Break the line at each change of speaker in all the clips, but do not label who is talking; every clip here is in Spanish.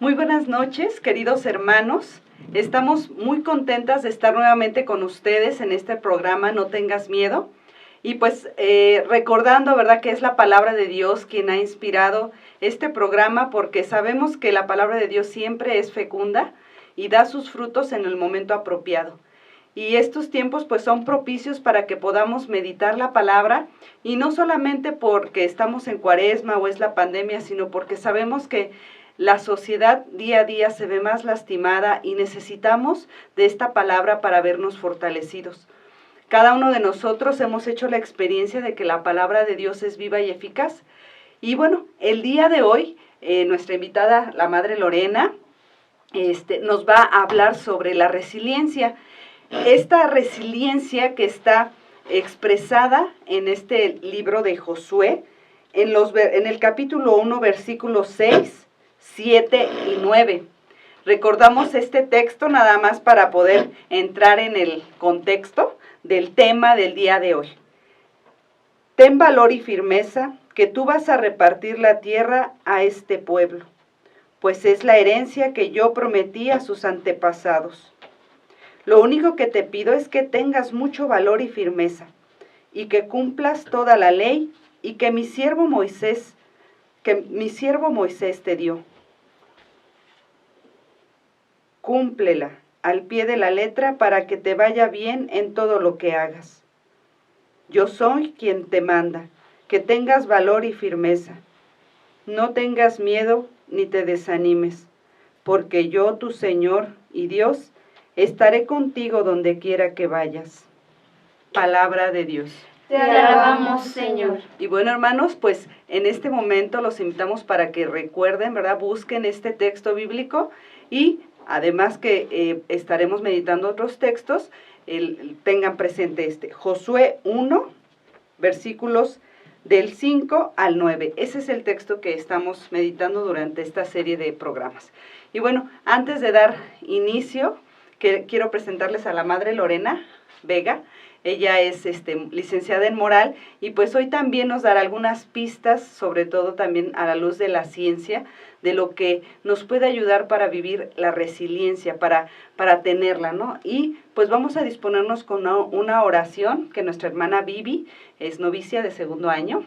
Muy buenas noches, queridos hermanos. Estamos muy contentas de estar nuevamente con ustedes en este programa No Tengas Miedo. Y pues recordando, ¿verdad?, que es la palabra de Dios quien ha inspirado este programa, porque sabemos que la palabra de Dios siempre es fecunda y da sus frutos en el momento apropiado. Y estos tiempos pues son propicios para que podamos meditar la palabra, y no solamente porque estamos en Cuaresma o es la pandemia, sino porque sabemos que la sociedad día a día se ve más lastimada y necesitamos de esta palabra para vernos fortalecidos. Cada uno de nosotros hemos hecho la experiencia de que la palabra de Dios es viva y eficaz. Y bueno, el día de hoy, nuestra invitada, la Madre Lorena, nos va a hablar sobre la resiliencia. Esta resiliencia que está expresada en este libro de Josué, en el capítulo 1, versículos 6, 7 y 9. Recordamos este texto nada más para poder entrar en el contexto del tema del día de hoy. Ten valor y firmeza, que tú vas a repartir la tierra a este pueblo, pues es la herencia que yo prometí a sus antepasados. Lo único que te pido es que tengas mucho valor y firmeza, y que cumplas toda la ley y que mi siervo Moisés te dio. Cúmplela al pie de la letra para que te vaya bien en todo lo que hagas. Yo soy quien te manda, que tengas valor y firmeza. No tengas miedo ni te desanimes, porque yo, tu Señor y Dios, estaré contigo donde quiera que vayas. Palabra de Dios.
Te alabamos, Señor.
Y bueno, hermanos, pues en este momento los invitamos para que recuerden, ¿verdad? Busquen este texto bíblico y además que estaremos meditando otros textos, tengan presente Josué 1, versículos del 5 al 9. Ese es el texto que estamos meditando durante esta serie de programas. Y bueno, antes de dar inicio, quiero presentarles a la Madre Lorena Vega. Ella es licenciada en Moral y pues hoy también nos dará algunas pistas, sobre todo también a la luz de la ciencia, de lo que nos puede ayudar para vivir la resiliencia, para tenerla, ¿no? Y pues vamos a disponernos con una oración que nuestra hermana Vivi, es novicia de 2º año,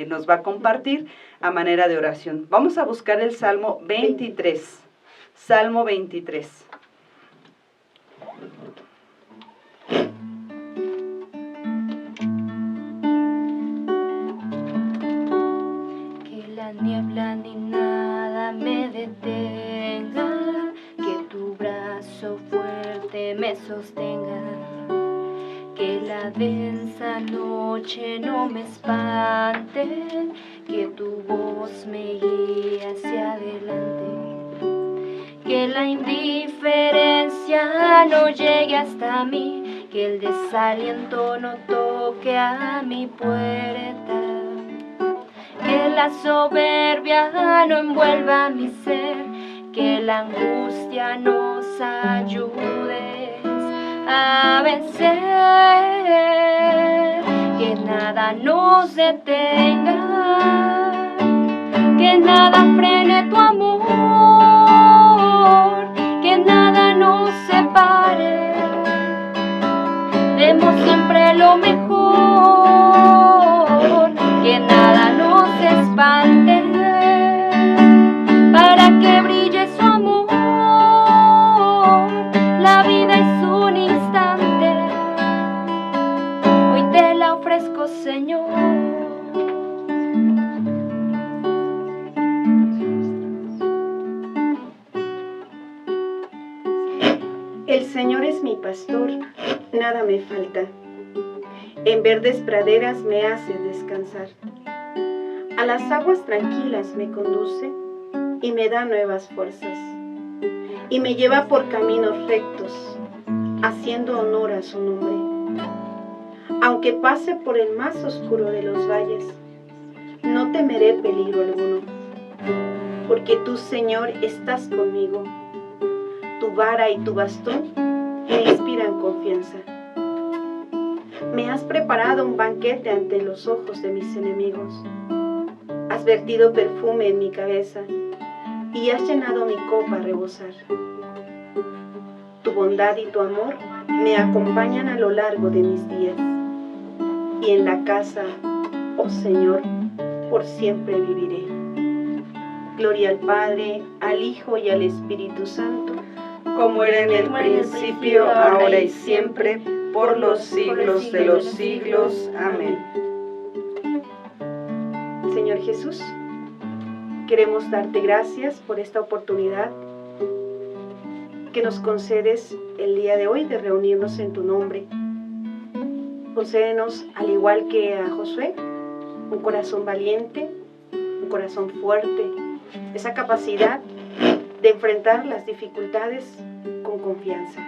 nos va a compartir a manera de oración. Vamos a buscar el Salmo 23. Salmo 23.
Niebla ni nada me detenga, que tu brazo fuerte me sostenga, que la densa noche no me espante, que tu voz me guíe hacia adelante, que la indiferencia no llegue hasta mí, que el desaliento no toque a mi puerta, que la soberbia no envuelva mi ser, que la angustia nos ayude a vencer, que nada nos detenga, que nada frene tu amor, que nada nos separe, demos siempre lo mejor, que nada nos espante, para que brille su amor, la vida es un instante, hoy te la ofrezco, Señor.
El Señor es mi pastor, nada me falta. En verdes praderas me hace descansar. A las aguas tranquilas me conduce y me da nuevas fuerzas. Y me lleva por caminos rectos, haciendo honor a su nombre. Aunque pase por el más oscuro de los valles, no temeré peligro alguno, porque tú, Señor, estás conmigo. Tu vara y tu bastón me inspiran confianza. Me has preparado un banquete ante los ojos de mis enemigos. Has vertido perfume en mi cabeza. y has llenado mi copa a rebosar. Tu bondad y tu amor me acompañan a lo largo de mis días, y en la casa, oh Señor, por siempre viviré. Gloria al Padre, al Hijo y al Espíritu Santo,
como era en el principio, ahora y siempre, por los siglos de los siglos. Amén.
Señor Jesús, queremos darte gracias por esta oportunidad que nos concedes el día de hoy de reunirnos en tu nombre. Concédenos, al igual que a Josué, un corazón valiente, un corazón fuerte, esa capacidad de enfrentar las dificultades con confianza.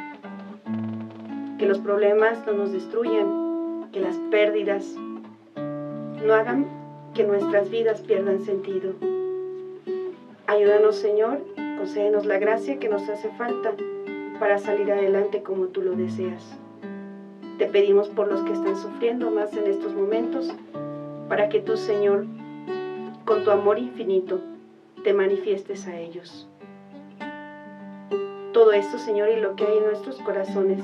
Que los problemas no nos destruyan, que las pérdidas no hagan que nuestras vidas pierdan sentido. Ayúdanos, Señor, concédenos la gracia que nos hace falta para salir adelante como tú lo deseas. Te pedimos por los que están sufriendo más en estos momentos, para que tú, Señor, con tu amor infinito, te manifiestes a ellos. Todo esto, Señor, y lo que hay en nuestros corazones,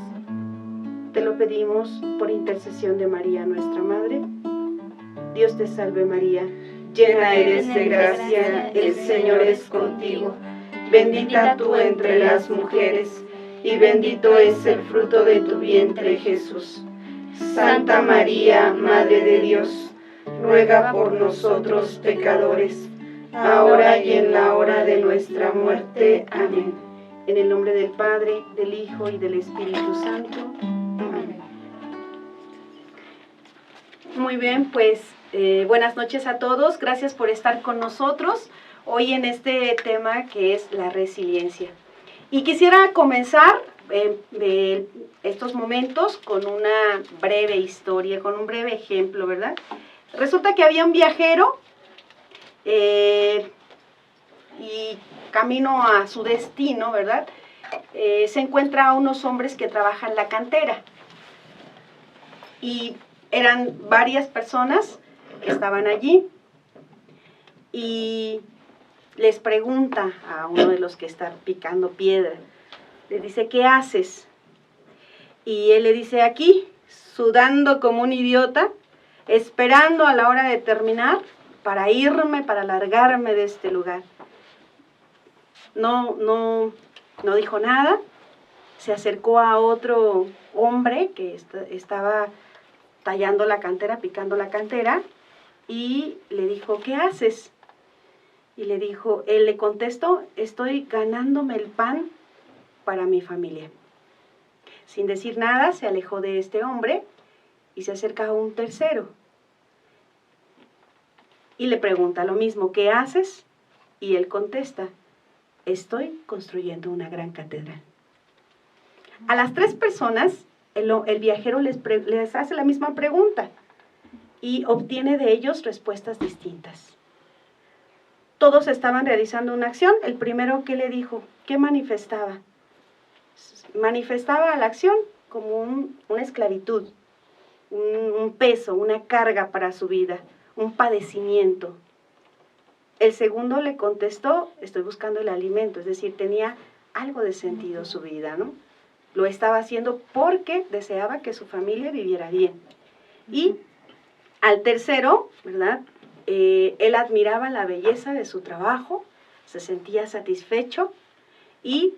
te lo pedimos por intercesión de María, nuestra Madre. Dios te salve, María,
Llena eres de gracia, el Señor es contigo. Bendita tú entre las mujeres, y bendito es el fruto de tu vientre, Jesús. Santa María, Madre de Dios, ruega por nosotros pecadores, ahora y en la hora de nuestra muerte. Amén.
En el nombre del Padre, del Hijo y del Espíritu Santo.
Amén.
Muy bien, pues buenas noches a todos. Gracias por estar con nosotros hoy en este tema que es la resiliencia. Y quisiera comenzar de estos momentos con una breve historia, con un breve ejemplo, ¿verdad? Resulta que había un viajero y camino a su destino, ¿verdad? Se encuentra a unos hombres que trabajan la cantera. Y eran varias personas que estaban allí. Y les pregunta a uno de los que está picando piedra. Le dice, ¿qué haces? Y él le dice, aquí, sudando como un idiota, esperando a la hora de terminar para irme, para largarme de este lugar. No dijo nada. Se acercó a otro hombre que estaba tallando la cantera, picando la cantera, y le dijo, ¿qué haces? Y él le contestó, estoy ganándome el pan para mi familia. Sin decir nada, se alejó de este hombre y se acerca a un tercero. Y le pregunta lo mismo, ¿qué haces? Y él contesta, estoy construyendo una gran catedral. A las tres personas, el viajero les hace la misma pregunta y obtiene de ellos respuestas distintas. Todos estaban realizando una acción. El primero, ¿qué le dijo? ¿Qué manifestaba? Manifestaba la acción como una esclavitud, un peso, una carga para su vida, un padecimiento. El segundo le contestó, estoy buscando el alimento, es decir, tenía algo de sentido su vida, ¿no? Lo estaba haciendo porque deseaba que su familia viviera bien. Y al tercero, ¿verdad? Él admiraba la belleza de su trabajo, se sentía satisfecho y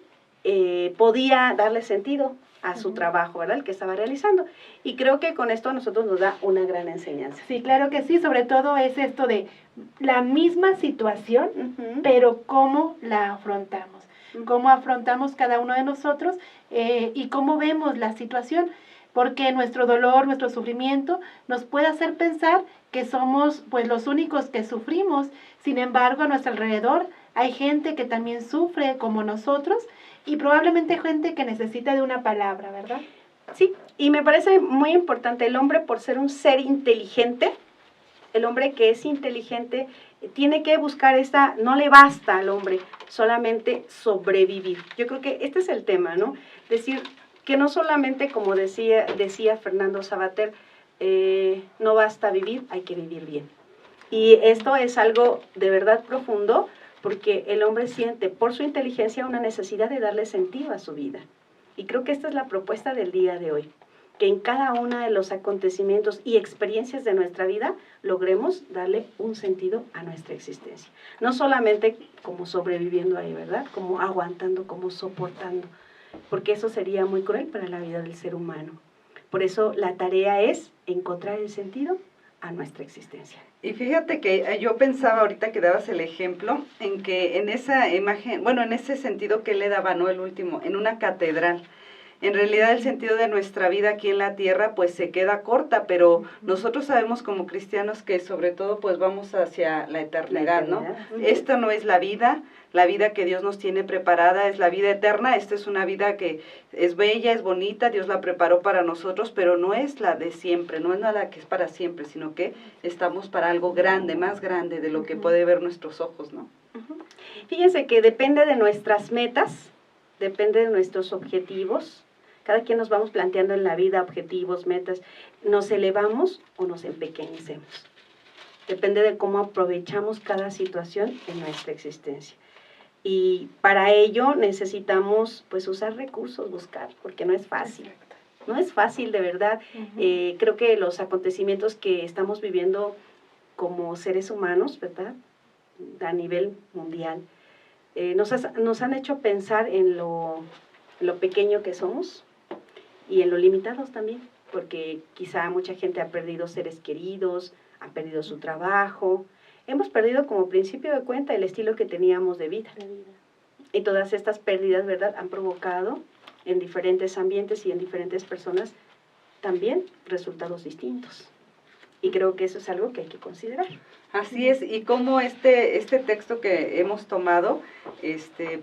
podía darle sentido a su trabajo, ¿verdad? El que estaba realizando. Y creo que con esto a nosotros nos da una gran enseñanza.
Sí, claro que sí, sobre todo es esto de la misma situación, pero cómo la afrontamos, cómo afrontamos cada uno de nosotros y cómo vemos la situación, porque nuestro dolor, nuestro sufrimiento nos puede hacer pensar que somos pues los únicos que sufrimos. Sin embargo, a nuestro alrededor hay gente que también sufre como nosotros y probablemente gente que necesita de una palabra, ¿verdad?
Sí, y me parece muy importante, el hombre, por ser un ser inteligente, el hombre que es inteligente tiene que buscar no le basta al hombre solamente sobrevivir. Yo creo que este es el tema, ¿no? Decir que no solamente, como decía Fernando Savater, no basta vivir, hay que vivir bien. Y esto es algo de verdad profundo, porque el hombre siente por su inteligencia una necesidad de darle sentido a su vida. Y creo que esta es la propuesta del día de hoy, que en cada uno de los acontecimientos y experiencias de nuestra vida logremos darle un sentido a nuestra existencia. No solamente como sobreviviendo ahí, ¿verdad? Como aguantando, como soportando, porque eso sería muy cruel para la vida del ser humano. Por eso la tarea es encontrar el sentido a nuestra existencia.
Y fíjate que yo pensaba ahorita que dabas el ejemplo, en que en esa imagen, bueno, en ese sentido que le daba, ¿no? El último, en una catedral. En realidad el sentido de nuestra vida aquí en la tierra pues se queda corta, pero nosotros sabemos como cristianos que sobre todo pues vamos hacia la eternidad, ¿no? Esto no es la vida que Dios nos tiene preparada es la vida eterna. Esta es una vida que es bella, es bonita, Dios la preparó para nosotros, pero no es la de siempre, no es nada que es para siempre, sino que estamos para algo grande, más grande de lo que puede ver nuestros ojos, ¿no?
Fíjense que depende de nuestras metas, depende de nuestros objetivos. Cada quien nos vamos planteando en la vida objetivos, metas, nos elevamos o nos empequeñecemos. Depende de cómo aprovechamos cada situación en nuestra existencia. Y para ello necesitamos pues usar recursos, buscar, porque no es fácil. No es fácil, de verdad. Creo que los acontecimientos que estamos viviendo como seres humanos, ¿verdad?, a nivel mundial, nos han hecho pensar en lo pequeño que somos, y en lo limitados también, porque quizá mucha gente ha perdido seres queridos, ha perdido su trabajo, hemos perdido como principio de cuenta el estilo que teníamos de vida. Y todas estas pérdidas, ¿verdad?, han provocado en diferentes ambientes y en diferentes personas también resultados distintos. Y creo que eso es algo que hay que considerar.
Así es, y como este texto que hemos tomado,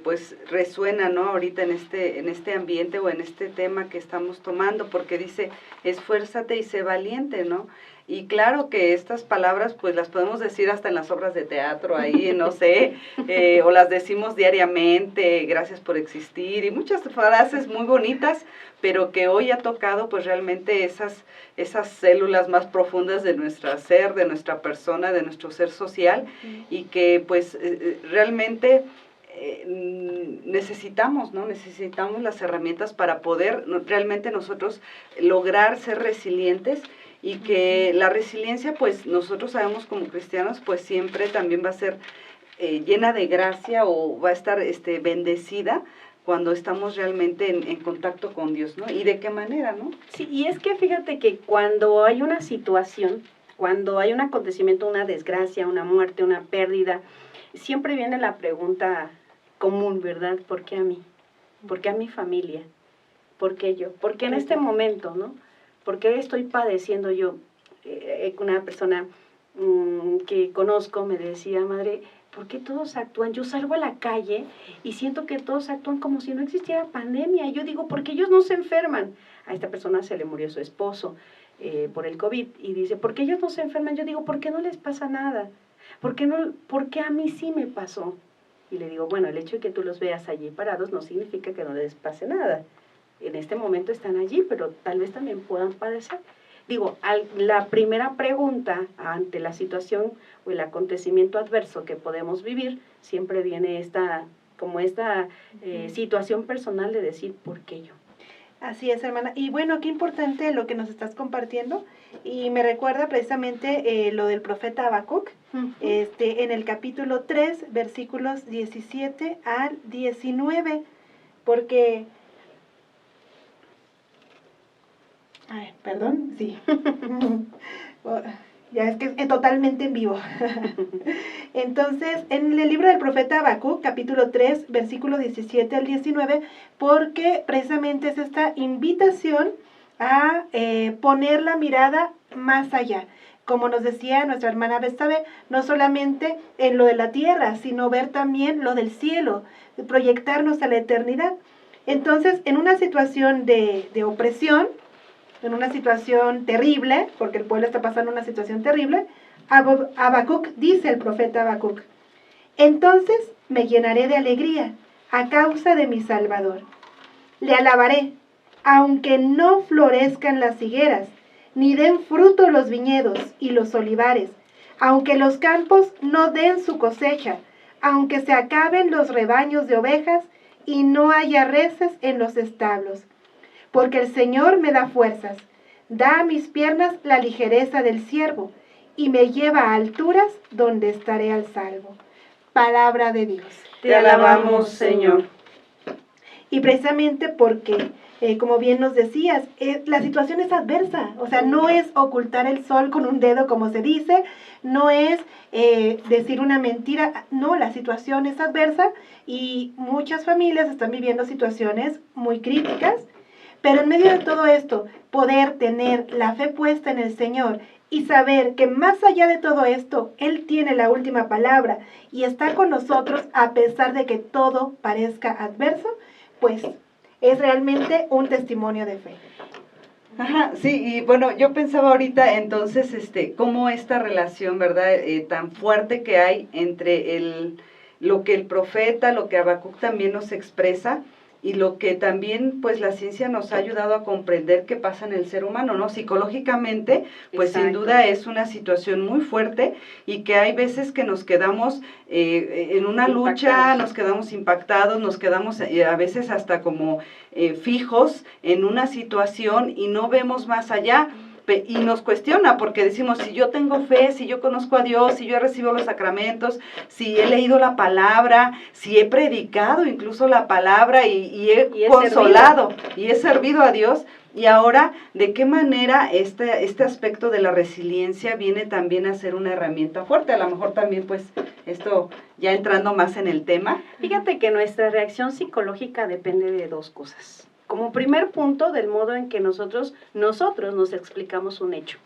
pues resuena, ¿no?, ahorita en este ambiente o en este tema que estamos tomando, porque dice, esfuérzate y sé valiente, ¿no? Y claro que estas palabras pues las podemos decir hasta en las obras de teatro, ahí, no sé, o las decimos diariamente, gracias por existir, y muchas frases muy bonitas, pero que hoy ha tocado pues realmente esas células más profundas de nuestro ser, de nuestra persona, de nuestro ser social, y que pues realmente necesitamos, ¿no? Necesitamos las herramientas para poder realmente nosotros lograr ser resilientes, y que la resiliencia, pues nosotros sabemos como cristianos, pues siempre también va a ser llena de gracia o va a estar bendecida cuando estamos realmente en contacto con Dios, ¿no? ¿Y de qué manera, no?
Sí, y es que fíjate que cuando hay una situación, cuando hay un acontecimiento, una desgracia, una muerte, una pérdida, siempre viene la pregunta común, ¿verdad? ¿Por qué a mí? ¿Por qué a mi familia? ¿Por qué yo? ¿Por qué en este momento, no? ¿Por qué estoy padeciendo yo? Una persona que conozco me decía, madre, ¿por qué todos actúan? Yo salgo a la calle y siento que todos actúan como si no existiera pandemia. Y yo digo, ¿por qué ellos no se enferman? A esta persona se le murió su esposo por el COVID. Y dice, ¿por qué ellos no se enferman? Yo digo, ¿por qué no les pasa nada? ¿Por qué a mí sí me pasó? Y le digo, bueno, el hecho de que tú los veas allí parados no significa que no les pase nada. En este momento están allí, pero tal vez también puedan padecer. Digo, la primera pregunta ante la situación o el acontecimiento adverso que podemos vivir, siempre viene esta situación personal de decir, ¿por qué yo?
Así es, hermana. Y bueno, qué importante lo que nos estás compartiendo. Y me recuerda precisamente lo del profeta Habacuc, en el capítulo 3, versículos 17 al 19, porque... Ay, perdón, sí. Ya es que es totalmente en vivo. Entonces, en el libro del profeta Habacuc, capítulo 3, versículo 17 al 19, porque precisamente es esta invitación a poner la mirada más allá. Como nos decía nuestra hermana Betsabe, no solamente en lo de la tierra, sino ver también lo del cielo, proyectarnos a la eternidad. Entonces, en una situación de opresión, en una situación terrible, porque el pueblo está pasando una situación terrible, Habacuc, dice el profeta Habacuc, entonces me llenaré de alegría a causa de mi Salvador. Le alabaré, aunque no florezcan las higueras, ni den fruto los viñedos y los olivares, aunque los campos no den su cosecha, aunque se acaben los rebaños de ovejas y no haya reses en los establos. Porque el Señor me da fuerzas, da a mis piernas la ligereza del ciervo, y me lleva a alturas donde estaré al salvo. Palabra de Dios.
Te alabamos, Señor.
Y precisamente porque, como bien nos decías, la situación es adversa. O sea, no es ocultar el sol con un dedo, como se dice, no es decir una mentira. No, la situación es adversa y muchas familias están viviendo situaciones muy críticas. Pero en medio de todo esto, poder tener la fe puesta en el Señor y saber que más allá de todo esto, Él tiene la última palabra y está con nosotros a pesar de que todo parezca adverso, pues es realmente un testimonio de fe.
Ajá, sí, y bueno, yo pensaba ahorita entonces, cómo esta relación, ¿verdad?, tan fuerte que hay entre lo que el profeta, lo que Habacuc también nos expresa, y lo que también pues la ciencia nos ha ayudado a comprender qué pasa en el ser humano, ¿no? Psicológicamente, pues
Exacto.
sin duda es una situación muy fuerte y que hay veces que nos quedamos en una lucha, nos quedamos impactados, nos quedamos a veces hasta como fijos en una situación y no vemos más allá. Y nos cuestiona porque decimos, si yo tengo fe, si yo conozco a Dios, si yo recibo los sacramentos, si he leído la palabra, si he predicado incluso la palabra y he consolado y he servido a Dios, y ahora, ¿de qué manera este aspecto de la resiliencia viene también a ser una herramienta fuerte? A lo mejor también, pues, esto ya entrando más en el tema.
Fíjate que nuestra reacción psicológica depende de dos cosas. Como primer punto, del modo en que nosotros nos explicamos un hecho,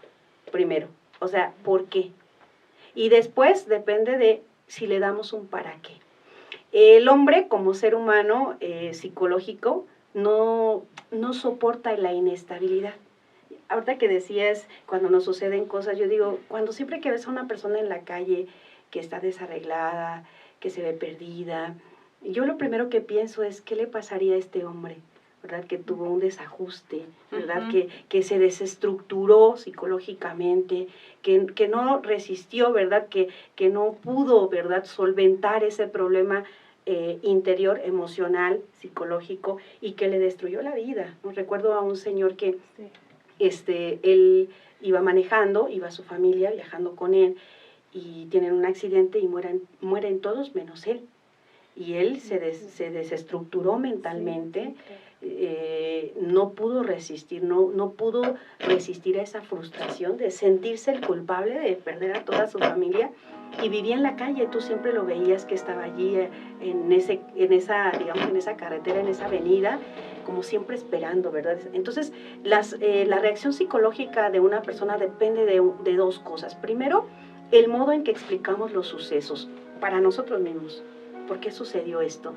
primero. O sea, ¿por qué? Y después depende de si le damos un para qué. El hombre, como ser humano psicológico, no soporta la inestabilidad. Ahorita que decías, cuando nos suceden cosas, yo digo, siempre que ves a una persona en la calle que está desarreglada, que se ve perdida, yo lo primero que pienso es, ¿qué le pasaría a este hombre? ¿Verdad? Que tuvo un desajuste, ¿verdad? Que se desestructuró psicológicamente, que no resistió, ¿verdad? Que no pudo, ¿verdad?, solventar ese problema interior, emocional, psicológico, y que le destruyó la vida. Recuerdo a un señor que él iba manejando, iba su familia viajando con él, y tienen un accidente y mueren todos menos él. Y él se desestructuró mentalmente, no pudo resistir, no pudo resistir a esa frustración de sentirse el culpable de perder a toda su familia, y vivía en la calle. Tú siempre lo veías que estaba allí en esa carretera, en esa avenida, como siempre esperando, ¿verdad? Entonces, la reacción psicológica de una persona depende de dos cosas. Primero, el modo en que explicamos los sucesos para nosotros mismos. ¿Por qué sucedió esto?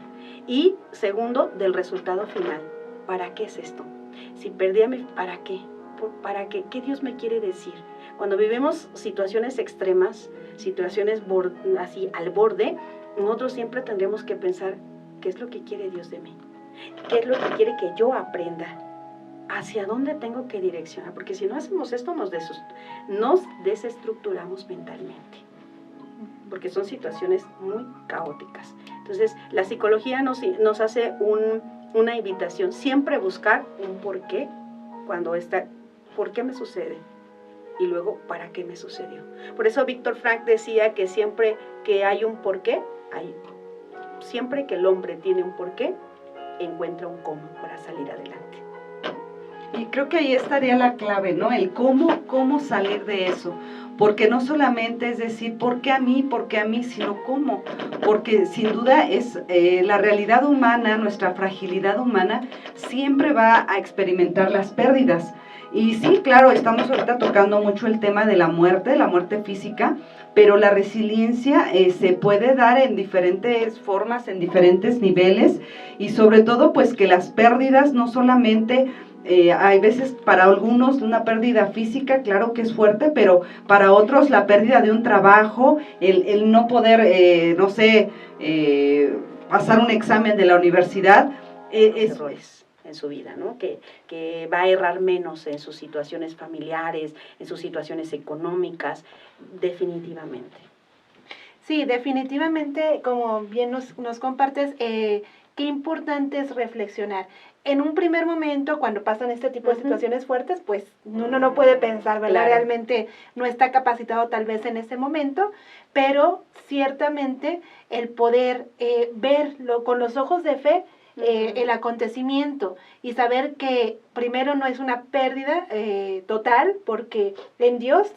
Y segundo, del resultado final. ¿Para qué es esto? Si perdí ¿para qué? ¿Para qué? ¿Qué Dios me quiere decir? Cuando vivimos situaciones extremas, situaciones así al borde, nosotros siempre tendremos que pensar, ¿qué es lo que quiere Dios de mí? ¿Qué es lo que quiere que yo aprenda? ¿Hacia dónde tengo que direccionar? Porque si no hacemos esto, nos desestructuramos mentalmente, porque son situaciones muy caóticas. Entonces, la psicología nos hace una invitación, siempre buscar un por qué, ¿por qué me sucede? Y luego, ¿para qué me sucedió? Por eso Víctor Frank decía que siempre que hay un por qué, siempre que el hombre tiene un por qué, encuentra un cómo para salir adelante.
Y creo que ahí estaría la clave, ¿no? El cómo salir de eso. Porque no solamente es decir, ¿por qué a mí? Sino cómo. Porque sin duda es la realidad humana, nuestra fragilidad humana, siempre va a experimentar las pérdidas. Y sí, claro, estamos ahorita tocando mucho el tema de la muerte física, pero la resiliencia se puede dar en diferentes formas, en diferentes niveles, y sobre todo pues que las pérdidas no solamente... hay veces para algunos una pérdida física, claro que es fuerte, pero para otros la pérdida de un trabajo, el no poder, pasar un examen de la universidad.
Errores en su vida, ¿no? Que va a errar menos en sus situaciones familiares, en sus situaciones económicas, definitivamente.
Sí, definitivamente, como bien nos compartes, qué importante es reflexionar. En un primer momento, cuando pasan este tipo de situaciones fuertes, pues uno no puede pensar, ¿verdad?
Claro.
Realmente no está capacitado tal vez en ese momento, pero ciertamente el poder verlo con los ojos de fe, el acontecimiento, y saber que primero no es una pérdida total, porque en Dios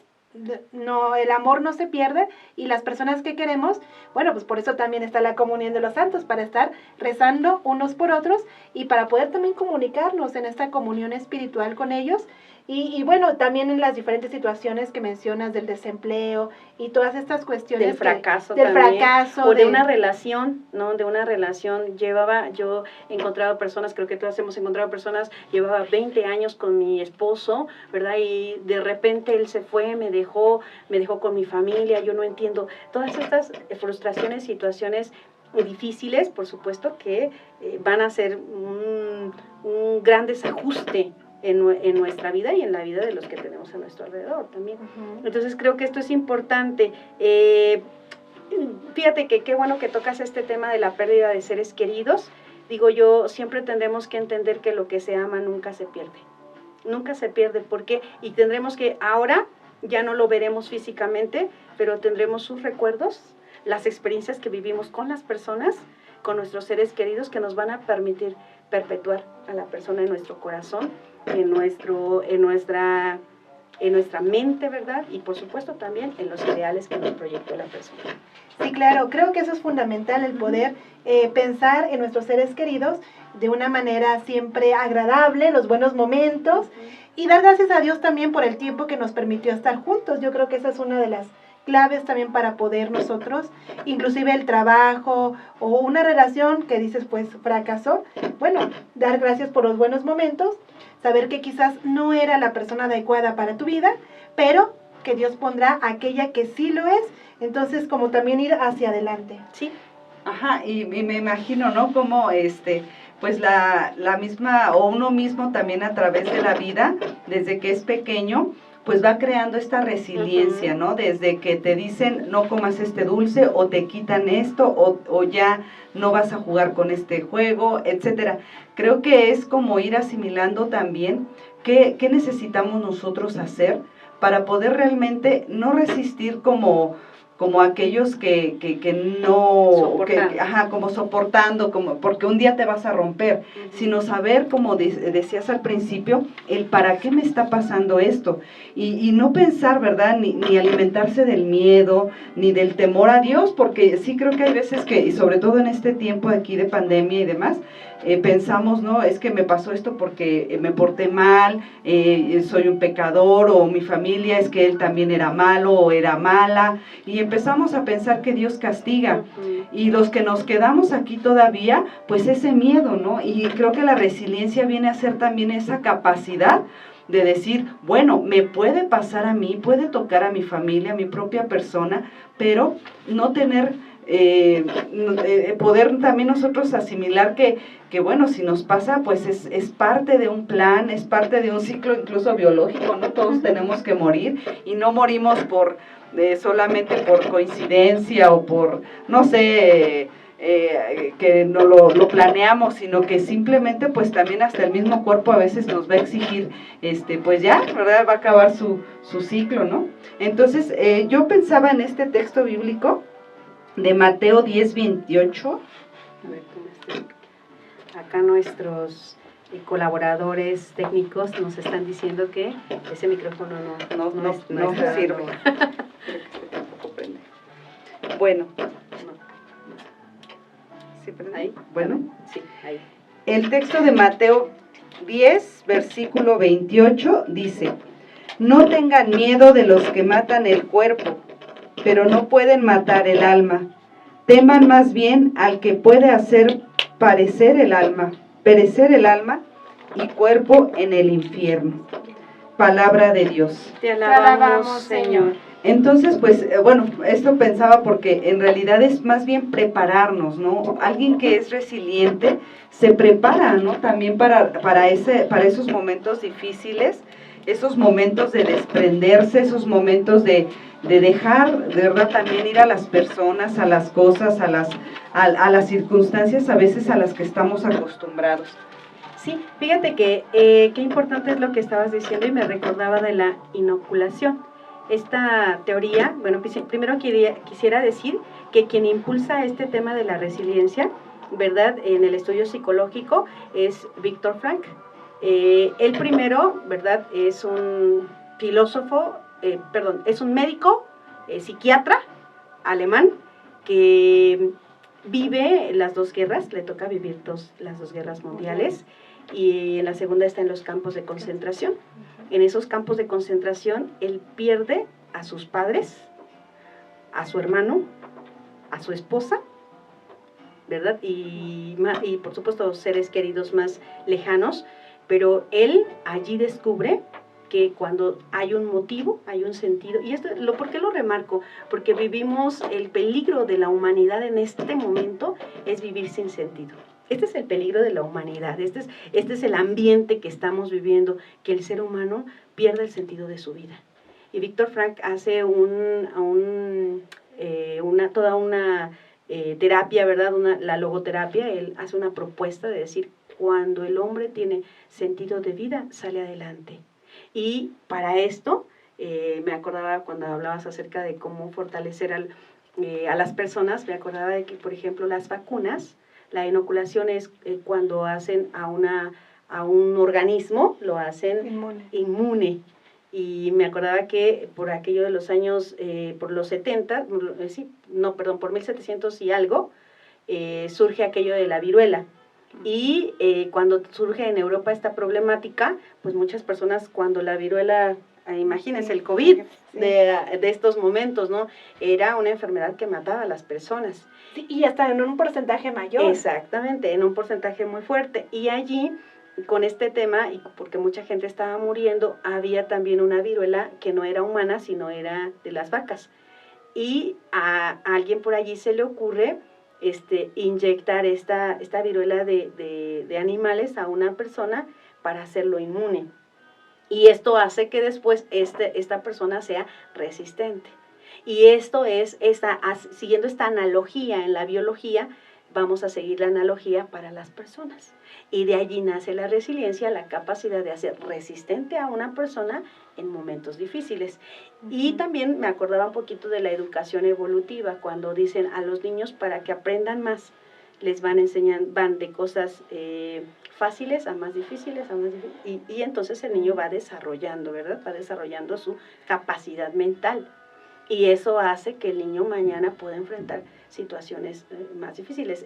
no, el amor no se pierde, y las personas que queremos, bueno, pues por eso también está la comunión de los santos, para estar rezando unos por otros y para poder también comunicarnos en esta comunión espiritual con ellos. Y bueno, también en las diferentes situaciones que mencionas del desempleo y todas estas cuestiones.
Del fracaso
del
también,
fracaso.
o de una relación, ¿no? De una relación. Yo he encontrado personas, creo que todas hemos encontrado personas, llevaba 20 años con mi esposo, ¿verdad? Y de repente él se fue, me dejó con mi familia, yo no entiendo. Todas estas frustraciones, situaciones difíciles, por supuesto, que van a ser un gran desajuste en nuestra vida y en la vida de los que tenemos a nuestro alrededor también. Entonces creo que esto es importante. Fíjate que qué bueno que tocas este tema de la pérdida de seres queridos. Digo yo, siempre tendremos que entender que lo que se ama nunca se pierde. Nunca se pierde. ¿Por qué? Y tendremos que, ahora ya no lo veremos físicamente, pero tendremos sus recuerdos, las experiencias que vivimos con las personas, con nuestros seres queridos, que nos van a permitir perpetuar a la persona en nuestro corazón, en nuestra mente, ¿verdad? Y por supuesto también en los ideales que nos proyectó la persona.
Sí, claro, creo que eso es fundamental, el poder pensar en nuestros seres queridos de una manera siempre agradable, los buenos momentos, y dar gracias a Dios también por el tiempo que nos permitió estar juntos. Yo creo que esa es una de las claves también para poder nosotros, inclusive el trabajo o una relación que dices pues fracasó, bueno, dar gracias por los buenos momentos, saber que quizás no era la persona adecuada para tu vida, pero que Dios pondrá aquella que sí lo es, entonces como también ir hacia adelante.
Sí.
Ajá, y me imagino, ¿no? Como pues la misma, o uno mismo también a través de la vida, desde que es pequeño, pues va creando esta resiliencia, ¿no? Desde que te dicen no comas este dulce, o te quitan esto, o ya no vas a jugar con este juego, etcétera. Creo que es como ir asimilando también qué necesitamos nosotros hacer para poder realmente no resistir como aquellos que no, como soportando, como porque un día te vas a romper, sino saber, como decías al principio, el para qué me está pasando esto, y no pensar, ¿verdad?, ni alimentarse del miedo, ni del temor a Dios, porque sí creo que hay veces que, y sobre todo en este tiempo aquí de pandemia y demás, pensamos, no, es que me pasó esto porque me porté mal, soy un pecador, o mi familia es que él también era malo o era mala, y empezamos a pensar que Dios castiga, y los que nos quedamos aquí todavía, pues ese miedo, ¿no? Y creo que la resiliencia viene a ser también esa capacidad de decir, bueno, me puede pasar a mí, puede tocar a mi familia, a mi propia persona, pero no tener... poder también nosotros asimilar que bueno, si nos pasa, pues es parte de un plan, es parte de un ciclo incluso biológico, ¿no? Todos tenemos que morir, y no morimos solamente por coincidencia o por, no sé, que no lo planeamos, sino que simplemente pues también hasta el mismo cuerpo a veces nos va a exigir, pues ya, ¿verdad? Va a acabar su ciclo, ¿no? Entonces, yo pensaba en este texto bíblico de Mateo 10:28.
A ver, acá nuestros colaboradores técnicos nos están diciendo que ese micrófono no
sirve. Bueno. ¿Sí prende?
¿Ahí?
Bueno.
Sí, ahí.
El texto de Mateo 10, versículo 28 dice: no tengan miedo de los que matan el cuerpo, pero no pueden matar el alma. Teman más bien al que puede hacer perecer el alma y cuerpo en el infierno. Palabra de Dios.
Te alabamos, Señor.
Entonces, pues, bueno, esto pensaba porque en realidad es más bien prepararnos, ¿no? Alguien que es resiliente se prepara, ¿no? También para esos momentos difíciles. esos momentos de desprenderse, esos momentos de dejar, de verdad, también ir a las personas, a las cosas, a las circunstancias a veces a las que estamos acostumbrados.
Sí, fíjate que qué importante es lo que estabas diciendo y me recordaba de la inoculación. Esta teoría, bueno, primero quisiera decir que quien impulsa este tema de la resiliencia, ¿verdad?, en el estudio psicológico es Viktor Frankl. Él primero, ¿verdad?, es un filósofo, es un médico, psiquiatra alemán que vive las dos guerras, le toca vivir las dos guerras mundiales, y en la segunda está en los campos de concentración. En esos campos de concentración él pierde a sus padres, a su hermano, a su esposa, ¿verdad? Y por supuesto seres queridos más lejanos, pero él allí descubre que cuando hay un motivo, hay un sentido, y ¿por qué lo remarco? Porque vivimos el peligro de la humanidad en este momento, es vivir sin sentido. Este es el peligro de la humanidad, este es el ambiente que estamos viviendo, que el ser humano pierde el sentido de su vida. Y Viktor Frankl hace toda una terapia, ¿verdad? La logoterapia. Él hace una propuesta de decir, cuando el hombre tiene sentido de vida, sale adelante. Y para esto, me acordaba cuando hablabas acerca de cómo fortalecer a las personas, me acordaba de que, por ejemplo, las vacunas, la inoculación es cuando hacen a un organismo, lo hacen inmune. Y me acordaba que por aquello de los años, por los 70, por 1700 y algo, surge aquello de la viruela. Y cuando surge en Europa esta problemática, pues muchas personas cuando la viruela, imagínense el COVID de estos momentos, ¿no? Era una enfermedad que mataba a las personas.
Sí, y hasta en un porcentaje mayor.
Exactamente, en un porcentaje muy fuerte. Y allí, con este tema, y porque mucha gente estaba muriendo, había también una viruela que no era humana, sino era de las vacas. Y a alguien por allí se le ocurre inyectar esta viruela de animales a una persona para hacerlo inmune. Y esto hace que después esta persona sea resistente. Y esto es, siguiendo esta analogía en la biología, vamos a seguir la analogía para las personas. Y de allí nace la resiliencia, la capacidad de hacer resistente a una persona en momentos difíciles. Y también me acordaba un poquito de la educación evolutiva, cuando dicen a los niños para que aprendan más, les van de cosas fáciles a más difíciles, y entonces el niño va desarrollando, ¿verdad? Va desarrollando su capacidad mental. Y eso hace que el niño mañana pueda enfrentar situaciones más difíciles.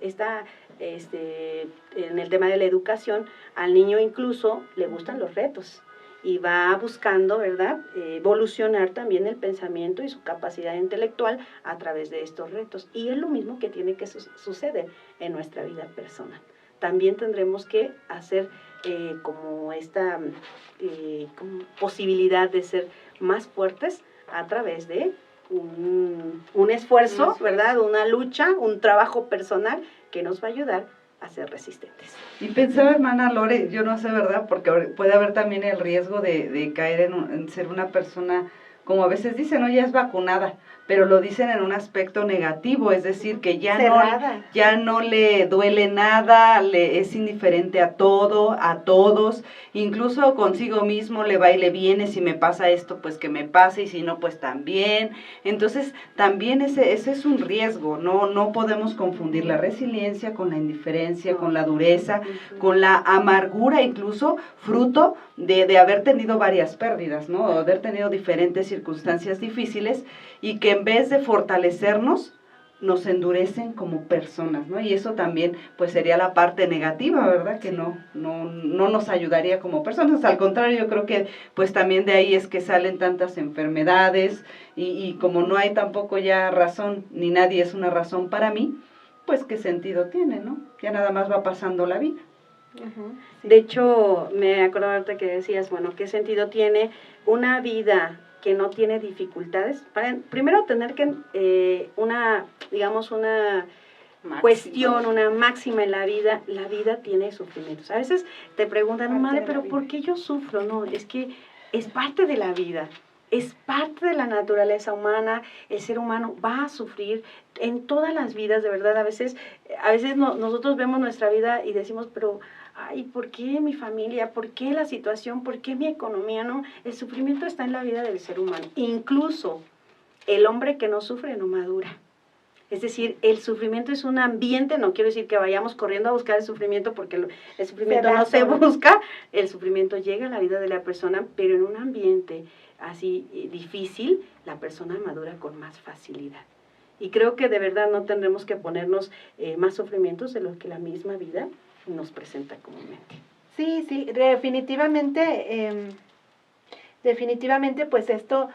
En el tema de la educación, al niño incluso le gustan los retos y va buscando, ¿verdad?, evolucionar también el pensamiento y su capacidad intelectual a través de estos retos. Y es lo mismo que tiene que suceder en nuestra vida personal. También tendremos que hacer como esta posibilidad de ser más fuertes a través de un esfuerzo, ¿verdad?, una lucha, un trabajo personal que nos va a ayudar a ser resistentes.
Y pensaba, hermana Lore, yo no sé, ¿verdad?, porque puede haber también el riesgo de caer en ser una persona, como a veces dicen, no, ya es vacunada, pero lo dicen en un aspecto negativo, es decir, que ya no le duele nada, es indiferente a todo, a todos, incluso consigo mismo le va y le viene, si me pasa esto, pues que me pase, y si no, pues también. Entonces, también ese es un riesgo, no podemos confundir la resiliencia con la indiferencia, con la dureza, con la amargura, incluso fruto de haber tenido varias pérdidas, ¿no? De haber tenido diferentes circunstancias difíciles, y que en vez de fortalecernos, nos endurecen como personas, ¿no? Y eso también, pues, sería la parte negativa, ¿verdad? Que no nos ayudaría como personas. Al contrario, yo creo que, pues, también de ahí es que salen tantas enfermedades, y como no hay tampoco ya razón, ni nadie es una razón para mí, pues, ¿qué sentido tiene, no? Ya nada más va pasando la vida.
Sí. De hecho, me acuerdo ahorita que decías, bueno, ¿qué sentido tiene una vida que no tiene dificultades? Primero tener que una cuestión, una máxima en la vida tiene sufrimientos. A veces te preguntan, madre, pero ¿por qué yo sufro? No, es que es parte de la vida. Es parte de la naturaleza humana, el ser humano va a sufrir en todas las vidas, de verdad. A veces nosotros vemos nuestra vida y decimos, pero, ay, ¿por qué mi familia? ¿Por qué la situación? ¿Por qué mi economía? No, el sufrimiento está en la vida del ser humano. Incluso el hombre que no sufre no madura. Es decir, el sufrimiento es un ambiente, no quiero decir que vayamos corriendo a buscar el sufrimiento, porque el sufrimiento no se busca, el sufrimiento llega a la vida de la persona, pero en un ambiente así difícil, la persona madura con más facilidad. Y creo que de verdad no tendremos que ponernos más sufrimientos de los que la misma vida nos presenta comúnmente.
Sí, definitivamente pues esto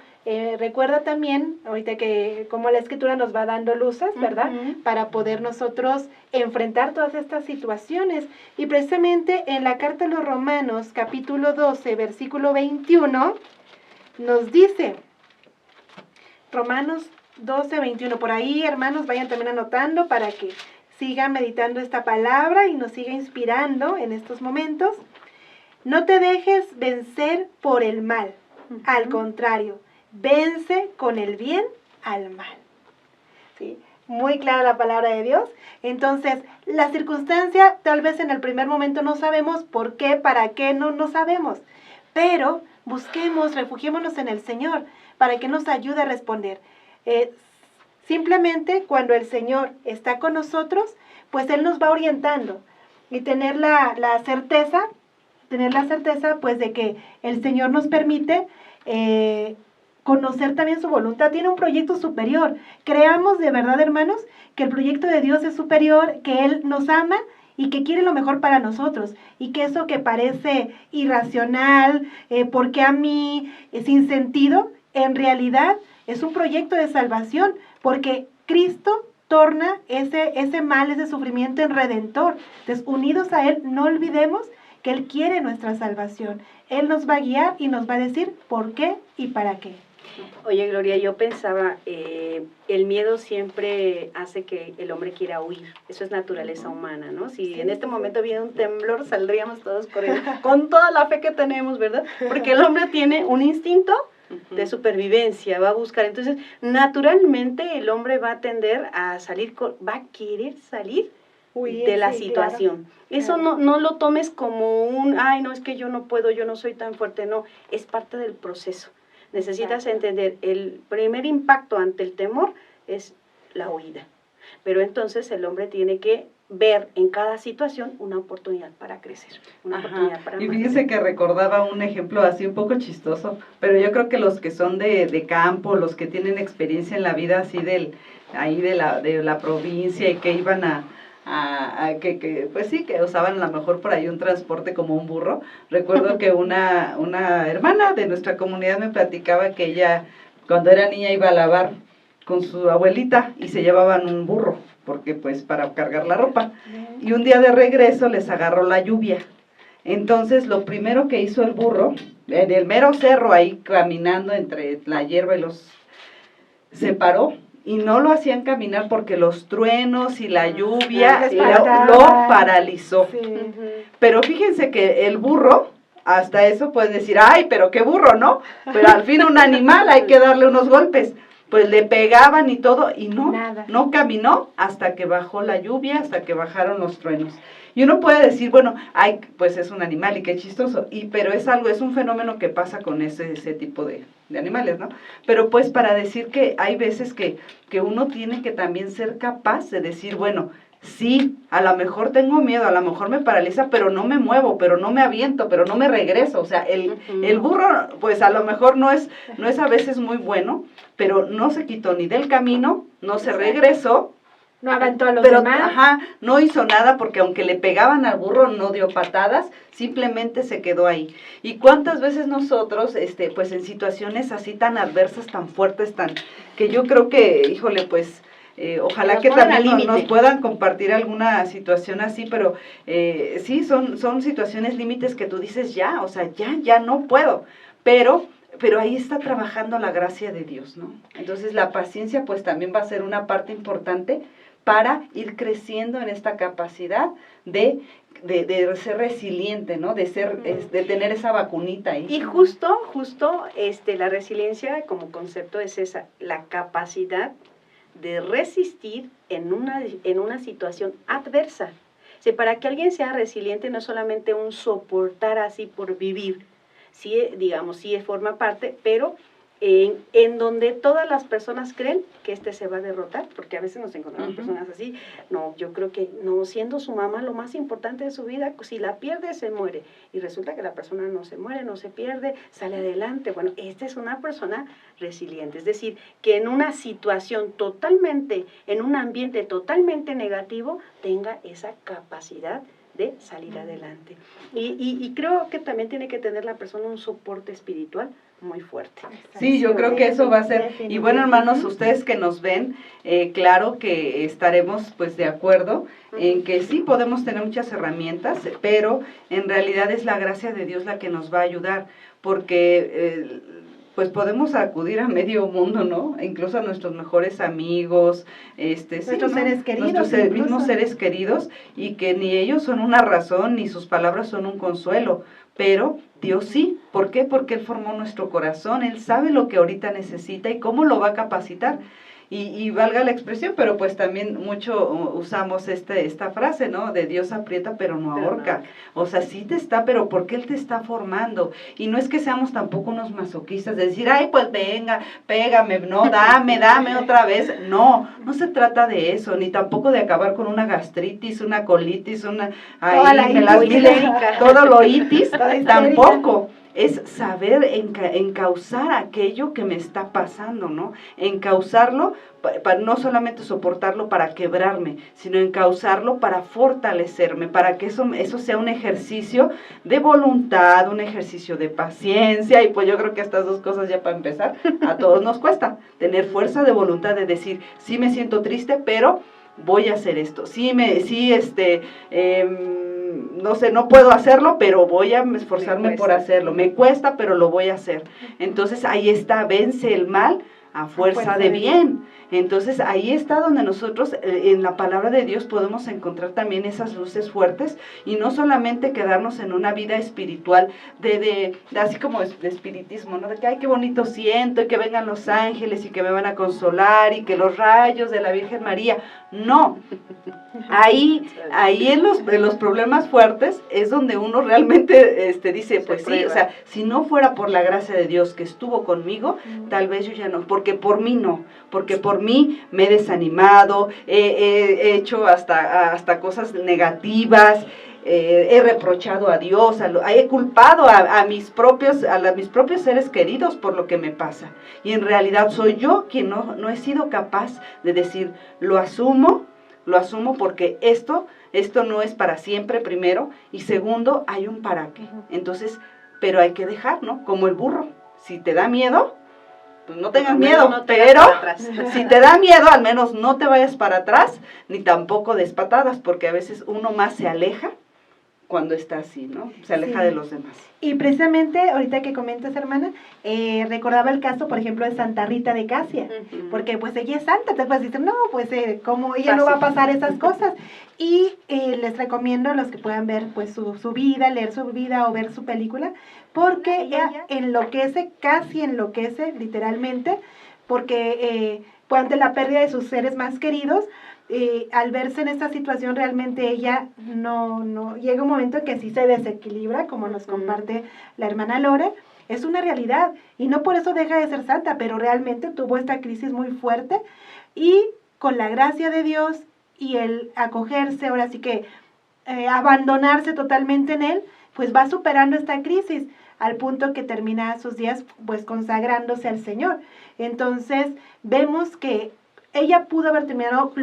recuerda también, ahorita que como la Escritura nos va dando luces, ¿verdad? Para poder nosotros enfrentar todas estas situaciones. Y precisamente en la carta a los Romanos, capítulo 12, versículo 21, nos dice, Romanos 12, 21, por ahí, hermanos, vayan también anotando para que sigan meditando esta palabra y nos siga inspirando en estos momentos. No te dejes vencer por el mal, al contrario, vence con el bien al mal. ¿Sí? Muy clara la palabra de Dios. Entonces, la circunstancia, tal vez en el primer momento no sabemos por qué, para qué, no sabemos, pero busquemos, refugiémonos en el Señor para que nos ayude a responder. Simplemente cuando el Señor está con nosotros, pues Él nos va orientando y tener la certeza pues de que el Señor nos permite conocer también su voluntad. Tiene un proyecto superior. Creamos de verdad, hermanos, que el proyecto de Dios es superior, que Él nos ama y que quiere lo mejor para nosotros, y que eso que parece irracional, porque a mí, sin sentido, en realidad es un proyecto de salvación, porque Cristo torna ese mal, ese sufrimiento en redentor. Entonces, unidos a Él, no olvidemos que Él quiere nuestra salvación. Él nos va a guiar y nos va a decir por qué y para qué.
Oye, Gloria, yo pensaba, el miedo siempre hace que el hombre quiera huir. Eso es naturaleza humana, ¿no? Si en este momento viene un temblor, saldríamos todos corriendo, con toda la fe que tenemos, ¿verdad? Porque el hombre tiene un instinto de supervivencia, va a buscar. Entonces, naturalmente, el hombre va a tender a salir, va a querer salir de la situación. Claro. Eso no lo tomes como ay, no, es que yo no puedo, yo no soy tan fuerte. No, es parte del proceso. Necesitas entender, el primer impacto ante el temor es la huida. Pero entonces el hombre tiene que ver en cada situación una oportunidad para crecer, una oportunidad para
y fíjese que recordaba un ejemplo así un poco chistoso, pero yo creo que los que son de campo, los que tienen experiencia en la vida así de la provincia y que iban pues sí, que usaban a lo mejor por ahí un transporte como un burro. Recuerdo que una hermana de nuestra comunidad me platicaba que ella cuando era niña iba a lavar con su abuelita y se llevaban un burro, porque pues para cargar la ropa, y un día de regreso les agarró la lluvia. Entonces lo primero que hizo el burro, en el mero cerro ahí caminando entre la hierba y se paró, y no lo hacían caminar porque los truenos y la lluvia lo paralizó. Sí. Pero fíjense que el burro, hasta eso puedes decir, ay, pero qué burro, ¿no? Pero al fin un animal, hay que darle unos golpes. Pues le pegaban y todo, y no caminó hasta que bajó la lluvia, hasta que bajaron los truenos. Y uno puede decir, bueno, ay, pues es un animal y qué chistoso, pero es un fenómeno que pasa con ese tipo de animales, ¿no? Pero pues para decir que hay veces que uno tiene que también ser capaz de decir, bueno, sí, a lo mejor tengo miedo, a lo mejor me paraliza, pero no me muevo, pero no me aviento, pero no me regreso. O sea, el burro, pues a lo mejor no es a veces muy bueno, pero no se quitó ni del camino, no se regresó.
No aventó a los demás.
No hizo nada porque aunque le pegaban al burro, no dio patadas, simplemente se quedó ahí. ¿Y cuántas veces nosotros, pues en situaciones así tan adversas, tan fuertes, que yo creo que, híjole, pues, ojalá que también nos puedan compartir alguna situación así, pero sí, son situaciones límites que tú dices ya, o sea, ya no puedo, pero pero ahí está trabajando la gracia de Dios, ¿no? Entonces la paciencia pues también va a ser una parte importante para ir creciendo en esta capacidad de ser resiliente, ¿no? De tener esa vacunita ahí.
Y justo, la resiliencia como concepto es esa, la capacidad de resistir en una situación adversa. O sea, para que alguien sea resiliente no es solamente un soportar así por vivir, sí, digamos, sí forma parte, pero en donde todas las personas creen que se va a derrotar, porque a veces nos encontramos personas así, no, yo creo que no, siendo su mamá lo más importante de su vida, si la pierde se muere, y resulta que la persona no se muere, no se pierde, sale adelante. Bueno, esta es una persona resiliente, es decir, que en una situación totalmente, en un ambiente totalmente negativo, tenga esa capacidad de salir adelante. Y creo que también tiene que tener la persona un soporte espiritual muy fuerte.
Sí, yo creo que eso va a ser, y bueno, hermanos, ustedes que nos ven, claro que estaremos pues de acuerdo en que sí podemos tener muchas herramientas, pero en realidad es la gracia de Dios la que nos va a ayudar, porque pues podemos acudir a medio mundo, ¿no? Incluso a nuestros mejores amigos,
nuestros
¿no?
seres queridos,
nuestros mismos seres queridos, y que ni ellos son una razón, ni sus palabras son un consuelo, pero Dios sí. ¿Por qué? Porque Él formó nuestro corazón, Él sabe lo que ahorita necesita y cómo lo va a capacitar. Y valga la expresión, pero pues también mucho usamos esta frase, ¿no? De Dios aprieta pero no ahorca. O sea, sí te está, pero porque Él te está formando. Y no es que seamos tampoco unos masoquistas de decir, ay, pues venga, pégame, no, dame otra vez. No se trata de eso, ni tampoco de acabar con una gastritis, una colitis, todo lo itis, tampoco. Es saber encauzar aquello que me está pasando, ¿no? Encauzarlo, no solamente soportarlo para quebrarme, sino encauzarlo para fortalecerme, para que eso sea un ejercicio de voluntad, un ejercicio de paciencia, y pues yo creo que estas dos cosas ya para empezar, a todos nos cuesta, tener fuerza de voluntad de decir, sí me siento triste, pero voy a hacer esto, no sé, no puedo hacerlo, pero voy a esforzarme por hacerlo. Me cuesta, pero lo voy a hacer. Entonces ahí está, vence el mal a fuerza de bien. Entonces ahí está donde nosotros en la palabra de Dios podemos encontrar también esas luces fuertes y no solamente quedarnos en una vida espiritual de así como de espiritismo, ¿no? De que ay, qué bonito siento y que vengan los ángeles y que me van a consolar y que los rayos de la Virgen María. No, ahí en los problemas fuertes es donde uno realmente dice, pues sí, o sea, si no fuera por la gracia de Dios que estuvo conmigo, tal vez yo ya no, porque por mí no, porque por mí me he desanimado, he hecho hasta cosas negativas, he reprochado a Dios, he culpado a mis propios seres queridos por lo que me pasa. Y en realidad soy yo quien no he sido capaz de decir, lo asumo porque esto no es para siempre, primero, y segundo, hay un para qué. Entonces, pero hay que dejar, ¿no? Como el burro, si te da miedo, pues no tengas miedo, pero si te da miedo, al menos no te vayas para atrás, ni tampoco des patadas, porque a veces uno más se aleja cuando está así, ¿no? Se aleja de los demás.
Y precisamente, ahorita que comentas, hermana, recordaba el caso, por ejemplo, de Santa Rita de Casia, porque pues ella es santa, te puedes decir, no, pues como ella no va a pasar esas cosas. Y les recomiendo a los que puedan ver pues su vida, leer su vida o ver su película, porque ella casi enloquece literalmente, porque pues ante la pérdida de sus seres más queridos, al verse en esta situación realmente ella no llega un momento en que sí se desequilibra, como nos comparte la hermana Lore. Es una realidad y no por eso deja de ser santa, pero realmente tuvo esta crisis muy fuerte y con la gracia de Dios y el acogerse, ahora sí que abandonarse totalmente en Él, pues va superando esta crisis al punto que termina sus días pues consagrándose al Señor. Entonces vemos que ella pudo haber terminado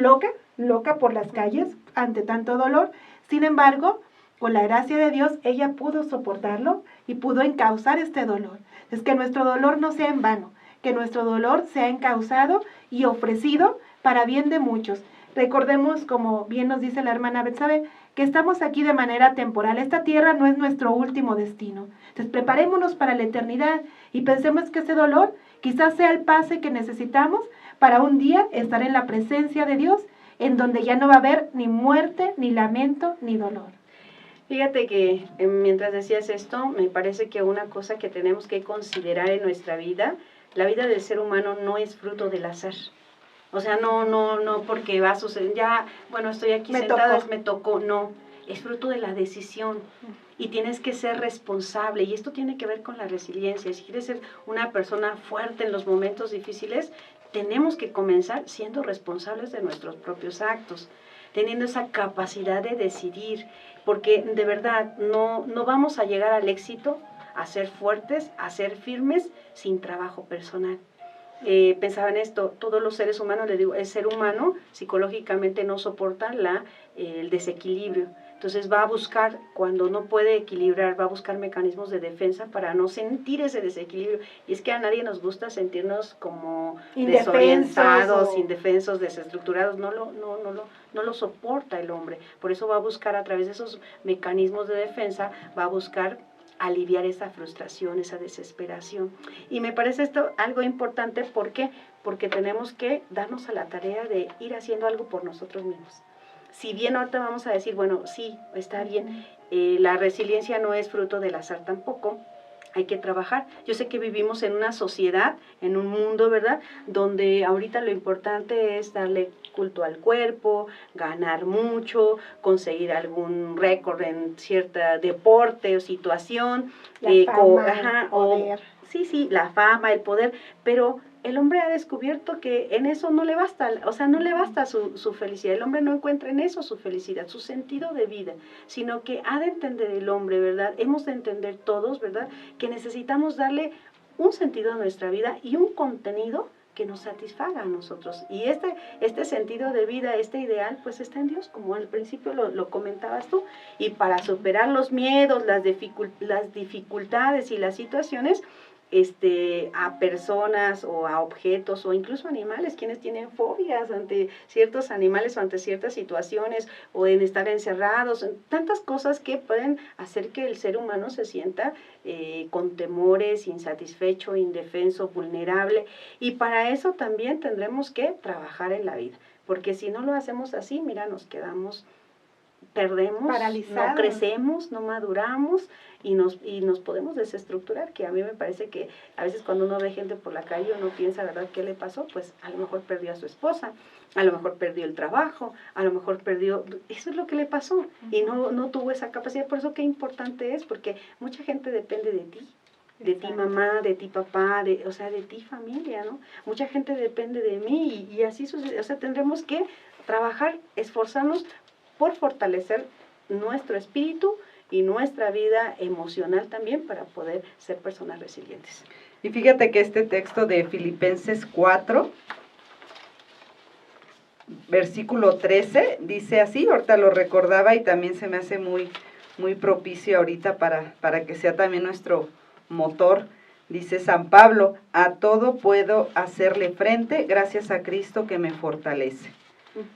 loca por las calles ante tanto dolor. Sin embargo, con la gracia de Dios, ella pudo soportarlo y pudo encauzar este dolor. Es que nuestro dolor no sea en vano, que nuestro dolor sea encauzado y ofrecido para bien de muchos. recordemos, como bien nos dice la hermana Betsabe, que estamos aquí de manera temporal. Esta tierra no es nuestro último destino. Entonces preparémonos para la eternidad y pensemos que ese dolor quizás sea el pase que necesitamos para un día estar en la presencia de Dios, en donde ya no va a haber ni muerte, ni lamento, ni dolor.
Fíjate que mientras decías esto, me parece que una cosa que tenemos que considerar en nuestra vida, la vida del ser humano no es fruto del azar. O sea, no porque va a suceder, ya, bueno, estoy aquí sentada, me tocó, no, es fruto de la decisión y tienes que ser responsable y esto tiene que ver con la resiliencia. Si quieres ser una persona fuerte en los momentos difíciles, tenemos que comenzar siendo responsables de nuestros propios actos, teniendo esa capacidad de decidir, porque de verdad no vamos a llegar al éxito, a ser fuertes, a ser firmes sin trabajo personal. Pensaba en esto, todos los seres humanos, les digo, el ser humano psicológicamente no soporta el desequilibrio. Entonces va a buscar, cuando no puede equilibrar, va a buscar mecanismos de defensa para no sentir ese desequilibrio. Y es que a nadie nos gusta sentirnos como desorientados, indefensos, desestructurados. No lo soporta el hombre. Por eso va a buscar a través de esos mecanismos de defensa, va a buscar aliviar esa frustración, esa desesperación. Y me parece esto algo importante, ¿por qué? Porque tenemos que darnos a la tarea de ir haciendo algo por nosotros mismos. Si bien ahorita vamos a decir, bueno, sí, está bien, la resiliencia no es fruto del azar tampoco, hay que trabajar. Yo sé que vivimos en una sociedad, en un mundo, ¿verdad?, donde ahorita lo importante es darle culto al cuerpo, ganar mucho, conseguir algún récord en cierto deporte o situación.
La fama, el poder.
Sí, la fama, el poder, pero el hombre ha descubierto que en eso no le basta, o sea, no le basta su felicidad. El hombre no encuentra en eso su felicidad, su sentido de vida, sino que ha de entender el hombre, ¿verdad? Hemos de entender todos, ¿verdad?, que necesitamos darle un sentido a nuestra vida y un contenido que nos satisfaga a nosotros. Y este sentido de vida, este ideal, pues está en Dios, como al principio lo comentabas tú. Y para superar los miedos, las dificultades y las situaciones, a personas o a objetos o incluso animales, quienes tienen fobias ante ciertos animales o ante ciertas situaciones o en estar encerrados, tantas cosas que pueden hacer que el ser humano se sienta con temores, insatisfecho, indefenso, vulnerable, y para eso también tendremos que trabajar en la vida, porque si no lo hacemos así, mira, nos quedamos, perdemos, paralizados, no crecemos, no maduramos y nos podemos desestructurar, que a mí me parece que a veces cuando uno ve gente por la calle uno piensa, ¿verdad?, ¿qué le pasó? Pues a lo mejor perdió a su esposa, a lo mejor perdió el trabajo, a lo mejor perdió, eso es lo que le pasó y no tuvo esa capacidad. Por eso qué importante es, porque mucha gente depende de ti. De ti mamá, de ti papá, de ti familia, ¿no? Mucha gente depende de mí y así sucede. O sea, tendremos que trabajar, esforzarnos por fortalecer nuestro espíritu y nuestra vida emocional también para poder ser personas resilientes.
Y fíjate que este texto de Filipenses 4, versículo 13, dice así, ahorita lo recordaba y también se me hace muy, muy propicio ahorita para que sea también nuestro motor. Dice San Pablo: a todo puedo hacerle frente gracias a Cristo que me fortalece.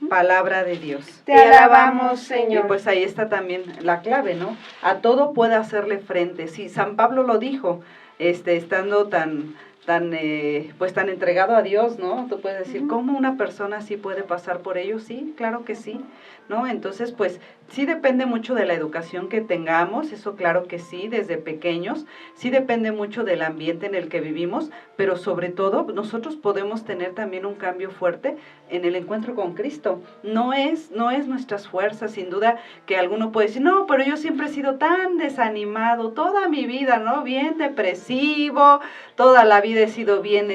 Palabra de Dios.
Te alabamos, Señor.
Y pues ahí está también la clave, ¿no? A todo puede hacerle frente. Sí, San Pablo lo dijo, estando tan entregado a Dios, ¿no? Tú puedes decir, ¿cómo una persona así puede pasar por ello? Sí, claro que sí, ¿no? Entonces, pues, sí depende mucho de la educación que tengamos, eso claro que sí, desde pequeños, sí depende mucho del ambiente en el que vivimos, pero sobre todo nosotros podemos tener también un cambio fuerte en el encuentro con Cristo. No es nuestras fuerzas, sin duda, que alguno puede decir, no, pero yo siempre he sido tan desanimado, toda mi vida, ¿no? Bien depresivo, toda la vida he sido bien,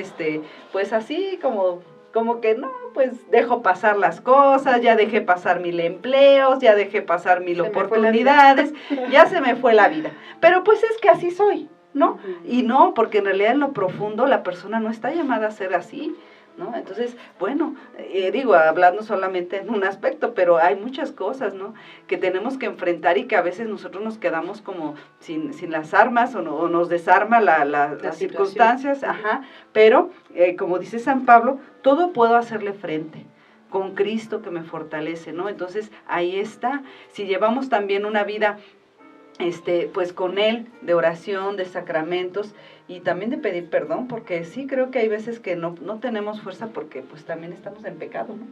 pues así como que no, pues dejo pasar las cosas, ya dejé pasar 1000 empleos, ya dejé pasar 1000 oportunidades, ya se me fue la vida. Pero pues es que así soy, ¿no? Y no, porque en realidad en lo profundo la persona no está llamada a ser así, ¿no? Entonces, bueno, hablando solamente en un aspecto, pero hay muchas cosas, ¿no?, que tenemos que enfrentar y que a veces nosotros nos quedamos como sin las armas o nos desarma las circunstancias, pero como dice San Pablo, todo puedo hacerle frente. con Cristo que me fortalece, ¿no? Entonces, ahí está. Si llevamos también una vida, pues con Él, de oración, de sacramentos, y también de pedir perdón, porque sí creo que hay veces que no tenemos fuerza porque pues también estamos en pecado, ¿no?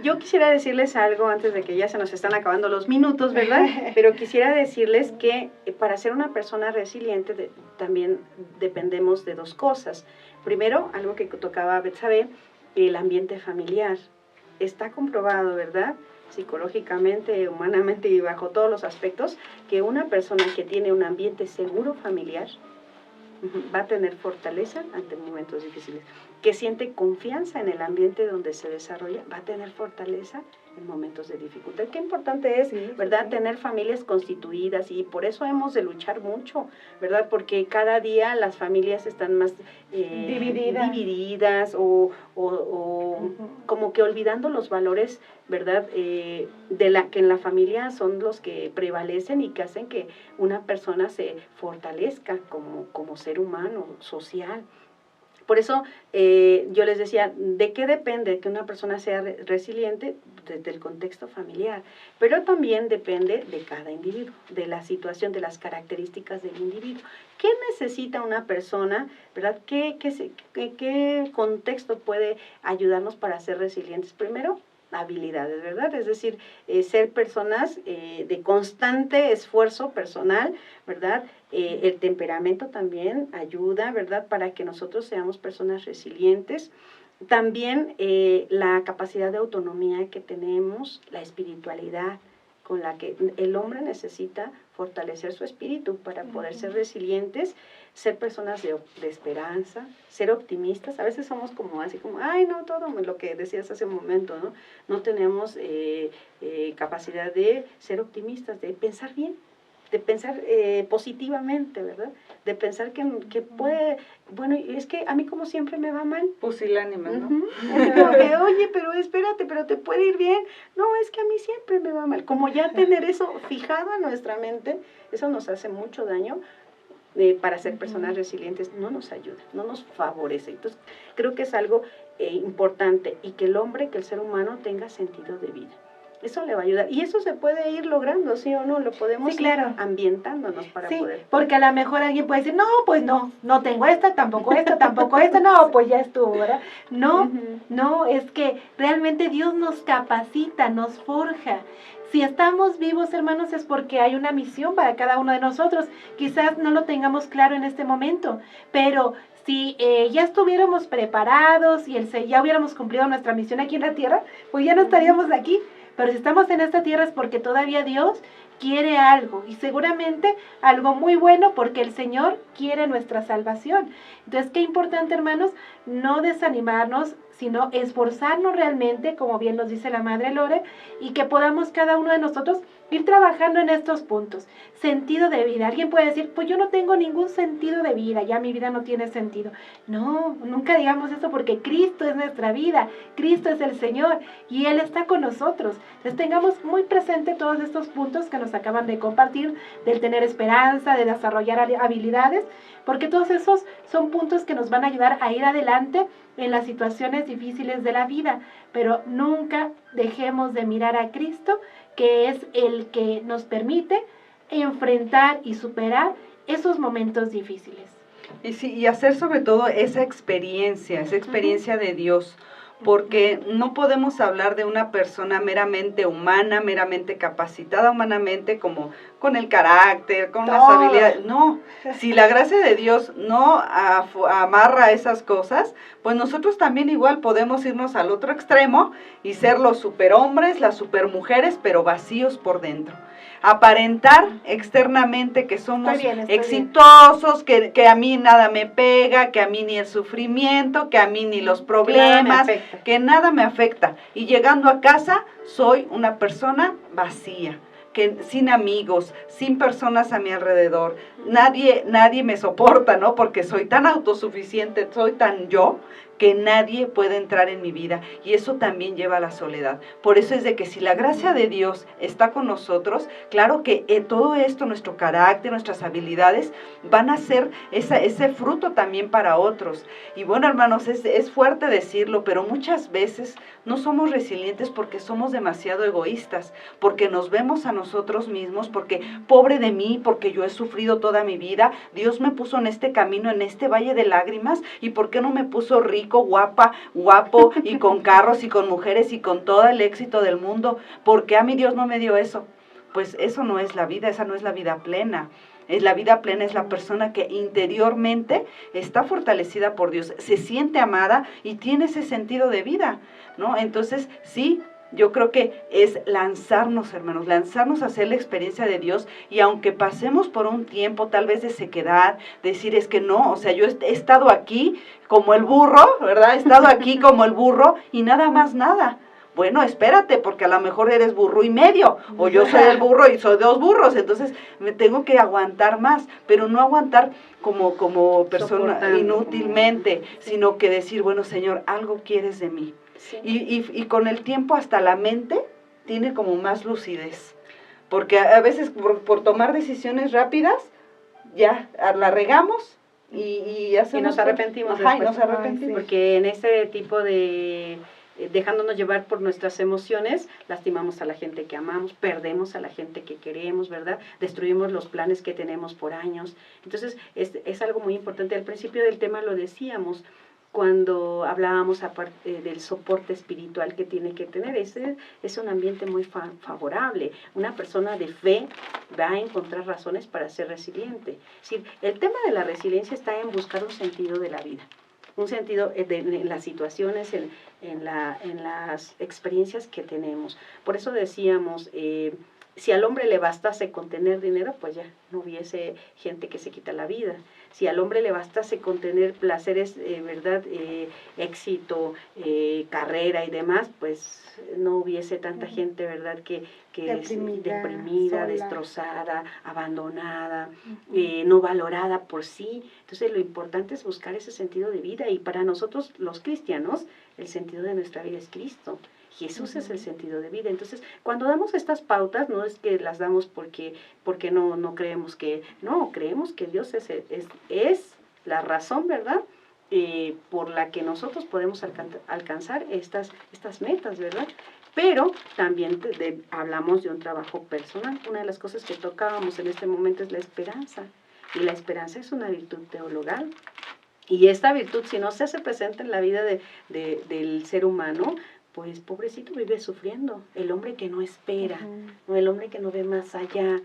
Yo quisiera decirles algo antes de que ya se nos están acabando los minutos, ¿verdad? Pero quisiera decirles que para ser una persona resiliente también dependemos de dos cosas. Primero, algo que tocaba Betsabe, el ambiente familiar. Está comprobado, ¿verdad?, psicológicamente, humanamente y bajo todos los aspectos, que una persona que tiene un ambiente seguro familiar va a tener fortaleza ante momentos difíciles. Que siente confianza en el ambiente donde se desarrolla, va a tener fortaleza en momentos de dificultad. Qué importante es, ¿verdad?, tener familias constituidas, y por eso hemos de luchar mucho, ¿verdad? Porque cada día las familias están más divididas o como que olvidando los valores, ¿verdad?, que en la familia son los que prevalecen y que hacen que una persona se fortalezca como ser humano, social. Por eso yo les decía, ¿de qué depende que una persona sea resiliente? Desde el contexto familiar, pero también depende de cada individuo, de la situación, de las características del individuo. ¿Qué necesita una persona, verdad? ¿Qué contexto puede ayudarnos para ser resilientes? Primero, habilidades, ¿verdad? Es decir, ser personas de constante esfuerzo personal, ¿verdad? El temperamento también ayuda, ¿verdad?, para que nosotros seamos personas resilientes. También la capacidad de autonomía que tenemos, la espiritualidad con la que el hombre necesita fortalecer su espíritu para poder ser resilientes, ser personas de esperanza, ser optimistas. A veces somos como así como, ay, no, todo lo que decías hace un momento, ¿no? No tenemos capacidad de ser optimistas, de pensar bien, de pensar positivamente, ¿verdad? De pensar que puede, bueno, es que a mí como siempre me va mal.
Pusilánime, ¿no?
Es como que, oye, pero espérate, pero te puede ir bien. No, es que a mí siempre me va mal. Como ya tener eso fijado en nuestra mente, eso nos hace mucho daño. Para ser personas resilientes no nos ayuda, no nos favorece. Entonces, creo que es algo importante, y que el ser humano tenga sentido de vida. Eso le va a ayudar. Y eso se puede ir logrando, ¿sí o no? Lo podemos ir ambientándonos para poder.
Porque a lo mejor alguien puede decir, no, pues no tengo esta, tampoco esta, no, pues ya estuvo, ¿verdad? No, no, es que realmente Dios nos capacita, nos forja. Si estamos vivos, hermanos, es porque hay una misión para cada uno de nosotros. Quizás no lo tengamos claro en este momento, pero si ya estuviéramos preparados y ya hubiéramos cumplido nuestra misión aquí en la tierra, pues ya no estaríamos aquí. Pero si estamos en esta tierra es porque todavía Dios quiere algo, y seguramente algo muy bueno, porque el Señor quiere nuestra salvación. Entonces, qué importante, hermanos, no desanimarnos, sino esforzarnos realmente, como bien nos dice la Madre Lore, y que podamos cada uno de nosotros ir trabajando en estos puntos. Sentido de vida. Alguien puede decir, pues yo no tengo ningún sentido de vida, ya mi vida no tiene sentido. No, nunca digamos eso, porque Cristo es nuestra vida, Cristo es el Señor y Él está con nosotros. Entonces tengamos muy presente todos estos puntos que nos acaban de compartir, del tener esperanza, de desarrollar habilidades, porque todos esos son puntos que nos van a ayudar a ir adelante en las situaciones difíciles de la vida, pero nunca dejemos de mirar a Cristo, que es el que nos permite enfrentar y superar esos momentos difíciles.
Y hacer sobre todo esa experiencia de Dios, porque no podemos hablar de una persona meramente humana, meramente capacitada humanamente, como con el carácter, con las habilidades. No, si la gracia de Dios no amarra esas cosas, pues nosotros también igual podemos irnos al otro extremo y ser los superhombres, las supermujeres, pero vacíos por dentro. Aparentar externamente que somos exitosos, que a mí nada me pega, que a mí ni el sufrimiento, que a mí ni los problemas, que nada me afecta. Y llegando a casa soy una persona vacía, que sin amigos, sin personas a mi alrededor, nadie me soporta, ¿no? Porque soy tan autosuficiente, soy tan yo, que nadie puede entrar en mi vida, y eso también lleva a la soledad. Por eso es de que si la gracia de Dios está con nosotros, claro que todo esto, nuestro carácter, nuestras habilidades, van a ser ese fruto también para otros. Y bueno, hermanos, es fuerte decirlo, pero muchas veces no somos resilientes porque somos demasiado egoístas, porque nos vemos a nosotros mismos, porque pobre de mí, porque yo he sufrido toda mi vida, Dios me puso en este camino, en este valle de lágrimas, y ¿por qué no me puso rico, guapa, guapo, y con carros, y con mujeres, y con todo el éxito del mundo? ¿Por qué a mí Dios no me dio eso? Pues eso no es la vida, esa no es la vida plena. La vida plena es la persona que interiormente está fortalecida por Dios, se siente amada y tiene ese sentido de vida, ¿no? Entonces, sí, yo creo que es lanzarnos, hermanos, lanzarnos a hacer la experiencia de Dios, y aunque pasemos por un tiempo tal vez de sequedad, decir es que no, o sea, yo he estado aquí como el burro, ¿verdad? He estado aquí como el burro y nada más nada. Bueno, espérate, porque a lo mejor eres burro y medio, o yo soy el burro y soy 2 burros, entonces me tengo que aguantar más, pero no aguantar como persona inútilmente, sino que decir, bueno, Señor, algo quieres de mí. Sí. Y con el tiempo hasta la mente tiene como más lucidez, porque a veces por tomar decisiones rápidas, ya la regamos y
nos arrepentimos.
Ajá, y nos arrepentimos.
Porque en ese tipo de dejándonos llevar por nuestras emociones, lastimamos a la gente que amamos, perdemos a la gente que queremos, ¿verdad? Destruimos los planes que tenemos por años. Entonces, es algo muy importante. Al principio del tema lo decíamos, cuando hablábamos del soporte espiritual que tiene que tener. Es un ambiente muy favorable. Una persona de fe va a encontrar razones para ser resiliente. Es decir, el tema de la resiliencia está en buscar un sentido de la vida, un sentido en las situaciones, en las experiencias que tenemos. Por eso decíamos, si al hombre le bastase con tener dinero, pues ya no hubiese gente que se quita la vida. Si al hombre le bastase con tener placeres, ¿verdad? Éxito, carrera y demás, pues no hubiese tanta gente, ¿verdad? Que es deprimida, destrozada, abandonada, no valorada por sí. Entonces lo importante es buscar ese sentido de vida, y para nosotros los cristianos el sentido de nuestra vida es Cristo. Jesús es el sentido de vida. Entonces, cuando damos estas pautas, no es que las damos porque no creemos que, no, creemos que Dios es la razón, ¿verdad? Por la que nosotros podemos alcanzar estas metas, ¿verdad? Pero también hablamos de un trabajo personal. Una de las cosas que tocábamos en este momento es la esperanza. Y la esperanza es una virtud teologal. Y esta virtud, si no se hace presente en la vida del ser humano, pues pobrecito vive sufriendo. El hombre que no espera, ¿no? El hombre que no ve más allá,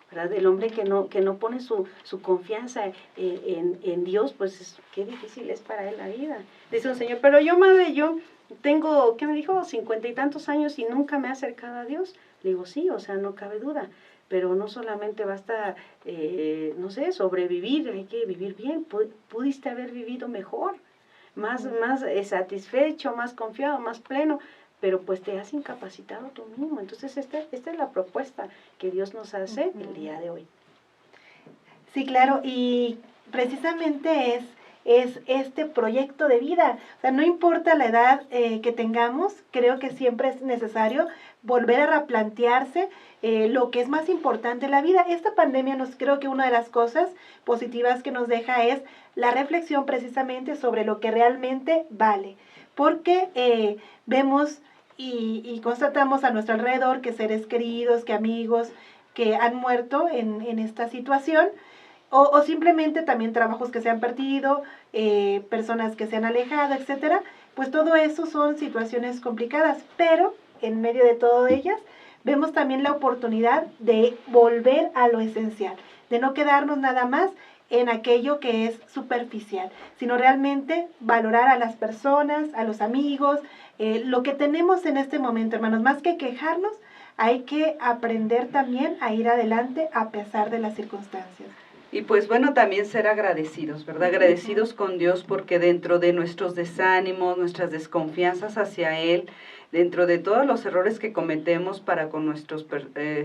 ¿verdad? El hombre que no pone su confianza en Dios, pues qué difícil es para él la vida. Dice un señor, pero yo, madre, yo tengo, ¿qué me dijo? 50 y tantos años y nunca me he acercado a Dios. Le digo, sí, o sea, no cabe duda. Pero no solamente basta, no sé, sobrevivir, hay que vivir bien. Pudiste haber vivido mejor, más satisfecho, más confiado, más pleno, pero pues te has incapacitado tú mismo. Entonces esta es la propuesta que Dios nos hace el día de hoy.
Sí, claro, y precisamente es este proyecto de vida. O sea, no importa la edad que tengamos, creo que siempre es necesario volver a replantearse lo que es más importante en la vida. Esta pandemia creo que una de las cosas positivas que nos deja es la reflexión precisamente sobre lo que realmente vale. Porque vemos y constatamos a nuestro alrededor que seres queridos, que amigos que han muerto en esta situación, o simplemente también trabajos que se han perdido, personas que se han alejado, etcétera. Pues todo eso son situaciones complicadas, pero en medio de todas ellas vemos también la oportunidad de volver a lo esencial, de no quedarnos nada más en aquello que es superficial, sino realmente valorar a las personas, a los amigos, lo que tenemos en este momento, hermanos. Más que quejarnos, hay que aprender también a ir adelante a pesar de las circunstancias.
Y pues bueno, también ser agradecidos, ¿verdad? Agradecidos con Dios porque dentro de nuestros desánimos, nuestras desconfianzas hacia Él, dentro de todos los errores que cometemos para con nuestros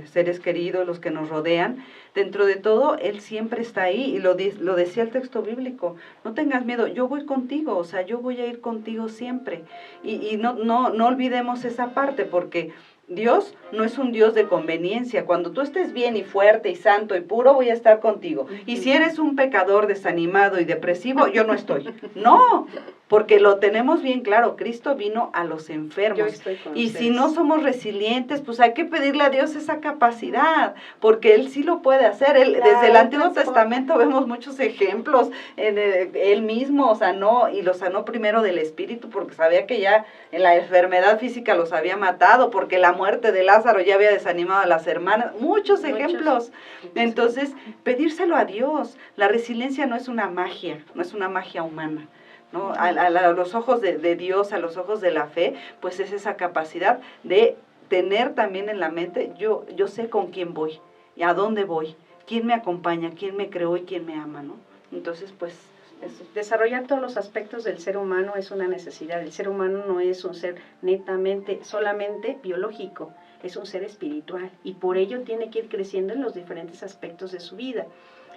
seres queridos, los que nos rodean, dentro de todo Él siempre está ahí y lo decía el texto bíblico, no tengas miedo, yo voy contigo, o sea, yo voy a ir contigo siempre. Y no olvidemos esa parte porque Dios no es un Dios de conveniencia. Cuando tú estés bien y fuerte y santo y puro, voy a estar contigo. Y si eres un pecador desanimado y depresivo, yo no estoy. No, porque lo tenemos bien claro. Cristo vino a los enfermos.
Yo estoy con
y
ustedes.
si no somos resilientes, pues hay que pedirle a Dios esa capacidad, porque Él sí lo puede hacer. Él,
Claro,
desde el Antiguo
transforma.
Testamento vemos muchos ejemplos. Él mismo sanó y lo sanó primero del espíritu, porque sabía que ya en la enfermedad física los había matado, porque la muerte de Lázaro ya había desanimado a las hermanas. Muchos ejemplos. Entonces, pedírselo a Dios. La resiliencia no es una magia, no es una magia humana, ¿no? A los ojos de Dios, a los ojos de la fe, pues es esa capacidad de tener también en la mente, yo sé con quién voy y a dónde voy, quién me acompaña, quién me creó y quién me ama, ¿no? Entonces, pues, eso.
Desarrollar todos los aspectos del ser humano es una necesidad. El ser humano no es un ser netamente, solamente biológico, es un ser espiritual y por ello tiene que ir creciendo en los diferentes aspectos de su vida.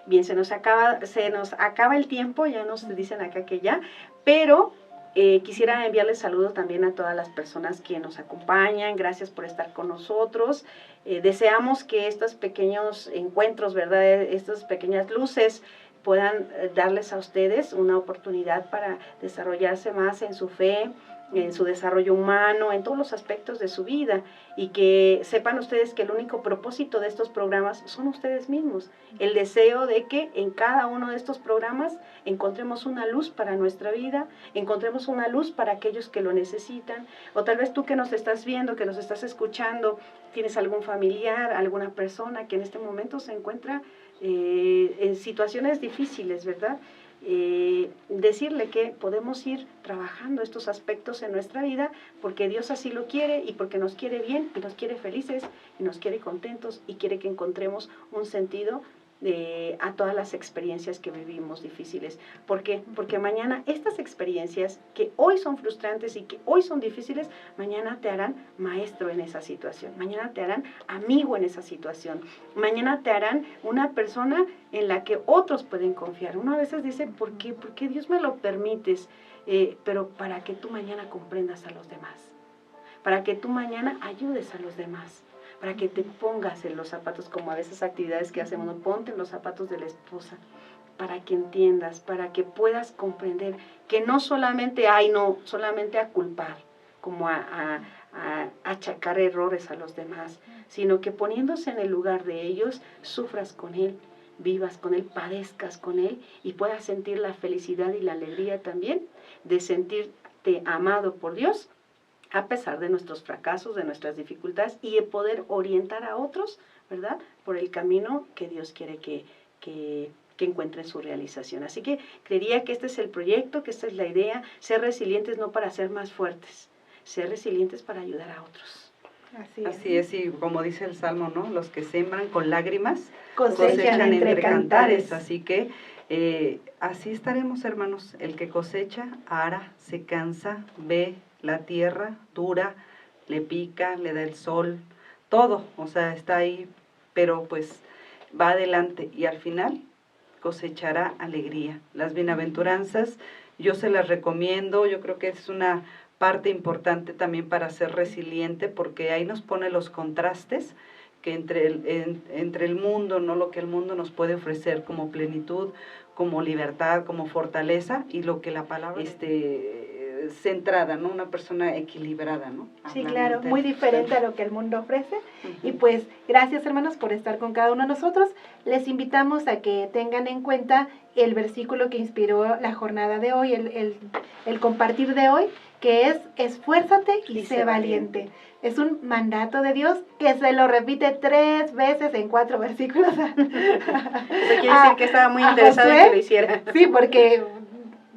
Bien, se nos acaba el tiempo, ya nos dicen acá que ya, pero quisiera enviarles saludos también a todas las personas que nos acompañan, gracias por estar con nosotros. Deseamos que estos pequeños encuentros, ¿verdad? Estas pequeñas luces puedan darles a ustedes una oportunidad para desarrollarse más en su fe, en su desarrollo humano, en todos los aspectos de su vida, y que sepan ustedes que el único propósito de estos programas son ustedes mismos, el deseo de que en cada uno de estos programas encontremos una luz para nuestra vida, encontremos una luz para aquellos que lo necesitan, o tal vez tú que nos estás viendo, que nos estás escuchando, tienes algún familiar, alguna persona que en este momento se encuentra en situaciones difíciles, ¿verdad? Decirle que podemos ir trabajando estos aspectos en nuestra vida porque Dios así lo quiere y porque nos quiere bien y nos quiere felices y nos quiere contentos y quiere que encontremos un sentido a todas las experiencias que vivimos difíciles. ¿Por qué? Porque mañana estas experiencias que hoy son frustrantes y que hoy son difíciles, mañana te harán maestro en esa situación, mañana te harán amigo en esa situación, mañana te harán una persona en la que otros pueden confiar. Uno a veces dice, ¿por qué? ¿Por qué Dios me lo permites? Pero para que tú mañana comprendas a los demás, para que tú mañana ayudes a los demás, para que te pongas en los zapatos, como a veces actividades que hacemos, ¿no? Ponte en los zapatos de la esposa, para que entiendas, para que puedas comprender que no solamente solamente a culpar, como a achacar errores a los demás, sino que poniéndose en el lugar de ellos, sufras con él, vivas con él, padezcas con él y puedas sentir la felicidad y la alegría también de sentirte amado por Dios, a pesar de nuestros fracasos, de nuestras dificultades, y de poder orientar a otros, ¿verdad?, por el camino que Dios quiere que encuentren su realización. Así que creería que este es el proyecto, que esta es la idea, ser resilientes no para ser más fuertes, ser resilientes para ayudar a otros.
Así es, y como dice el Salmo, ¿no? Los que sembran con lágrimas
cosechan entre cantares.
Así que así estaremos, hermanos. El que cosecha, ara, se cansa, ve la tierra dura, le pica, le da el sol, todo, o sea, está ahí, pero pues va adelante y al final cosechará alegría. Las bienaventuranzas, yo se las recomiendo, yo creo que es una parte importante también para ser resiliente, porque ahí nos pone los contrastes que entre el mundo, ¿no? Lo que el mundo nos puede ofrecer como plenitud, como libertad, como fortaleza, y lo que la palabra centrada, ¿no? Una persona equilibrada, ¿no?
Sí, claro, muy diferente a lo que el mundo ofrece. Y pues, gracias, hermanos, por estar con cada uno de nosotros. Les invitamos a que tengan en cuenta el versículo que inspiró la jornada de hoy, el compartir de hoy, que es: esfuérzate y sé valiente. Es un mandato de Dios que se lo repite 3 veces en 4 versículos.
Eso quiere decir que estaba muy interesado en que lo hiciera.
Sí, porque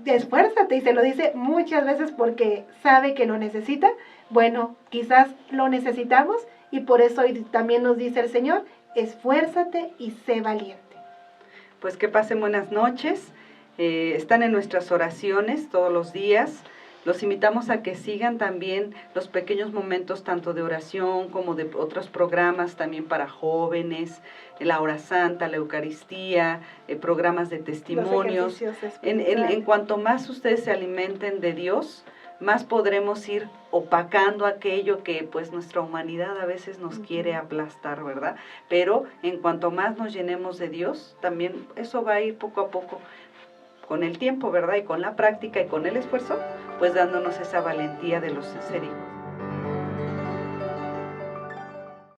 esfuérzate, y se lo dice muchas veces porque sabe que lo necesita. Bueno, quizás lo necesitamos, y por eso hoy también nos dice el Señor: esfuérzate y sé valiente.
Pues que pasen buenas noches. Están en nuestras oraciones todos los días. Los invitamos a que sigan también los pequeños momentos tanto de oración como de otros programas también para jóvenes, la hora santa, la Eucaristía, programas de testimonios. En cuanto más ustedes se alimenten de Dios, más podremos ir opacando aquello que pues nuestra humanidad a veces nos quiere aplastar, ¿verdad? Pero en cuanto más nos llenemos de Dios, también eso va a ir poco a poco con el tiempo, ¿verdad? Y con la práctica y con el esfuerzo, pues dándonos esa valentía de los seres.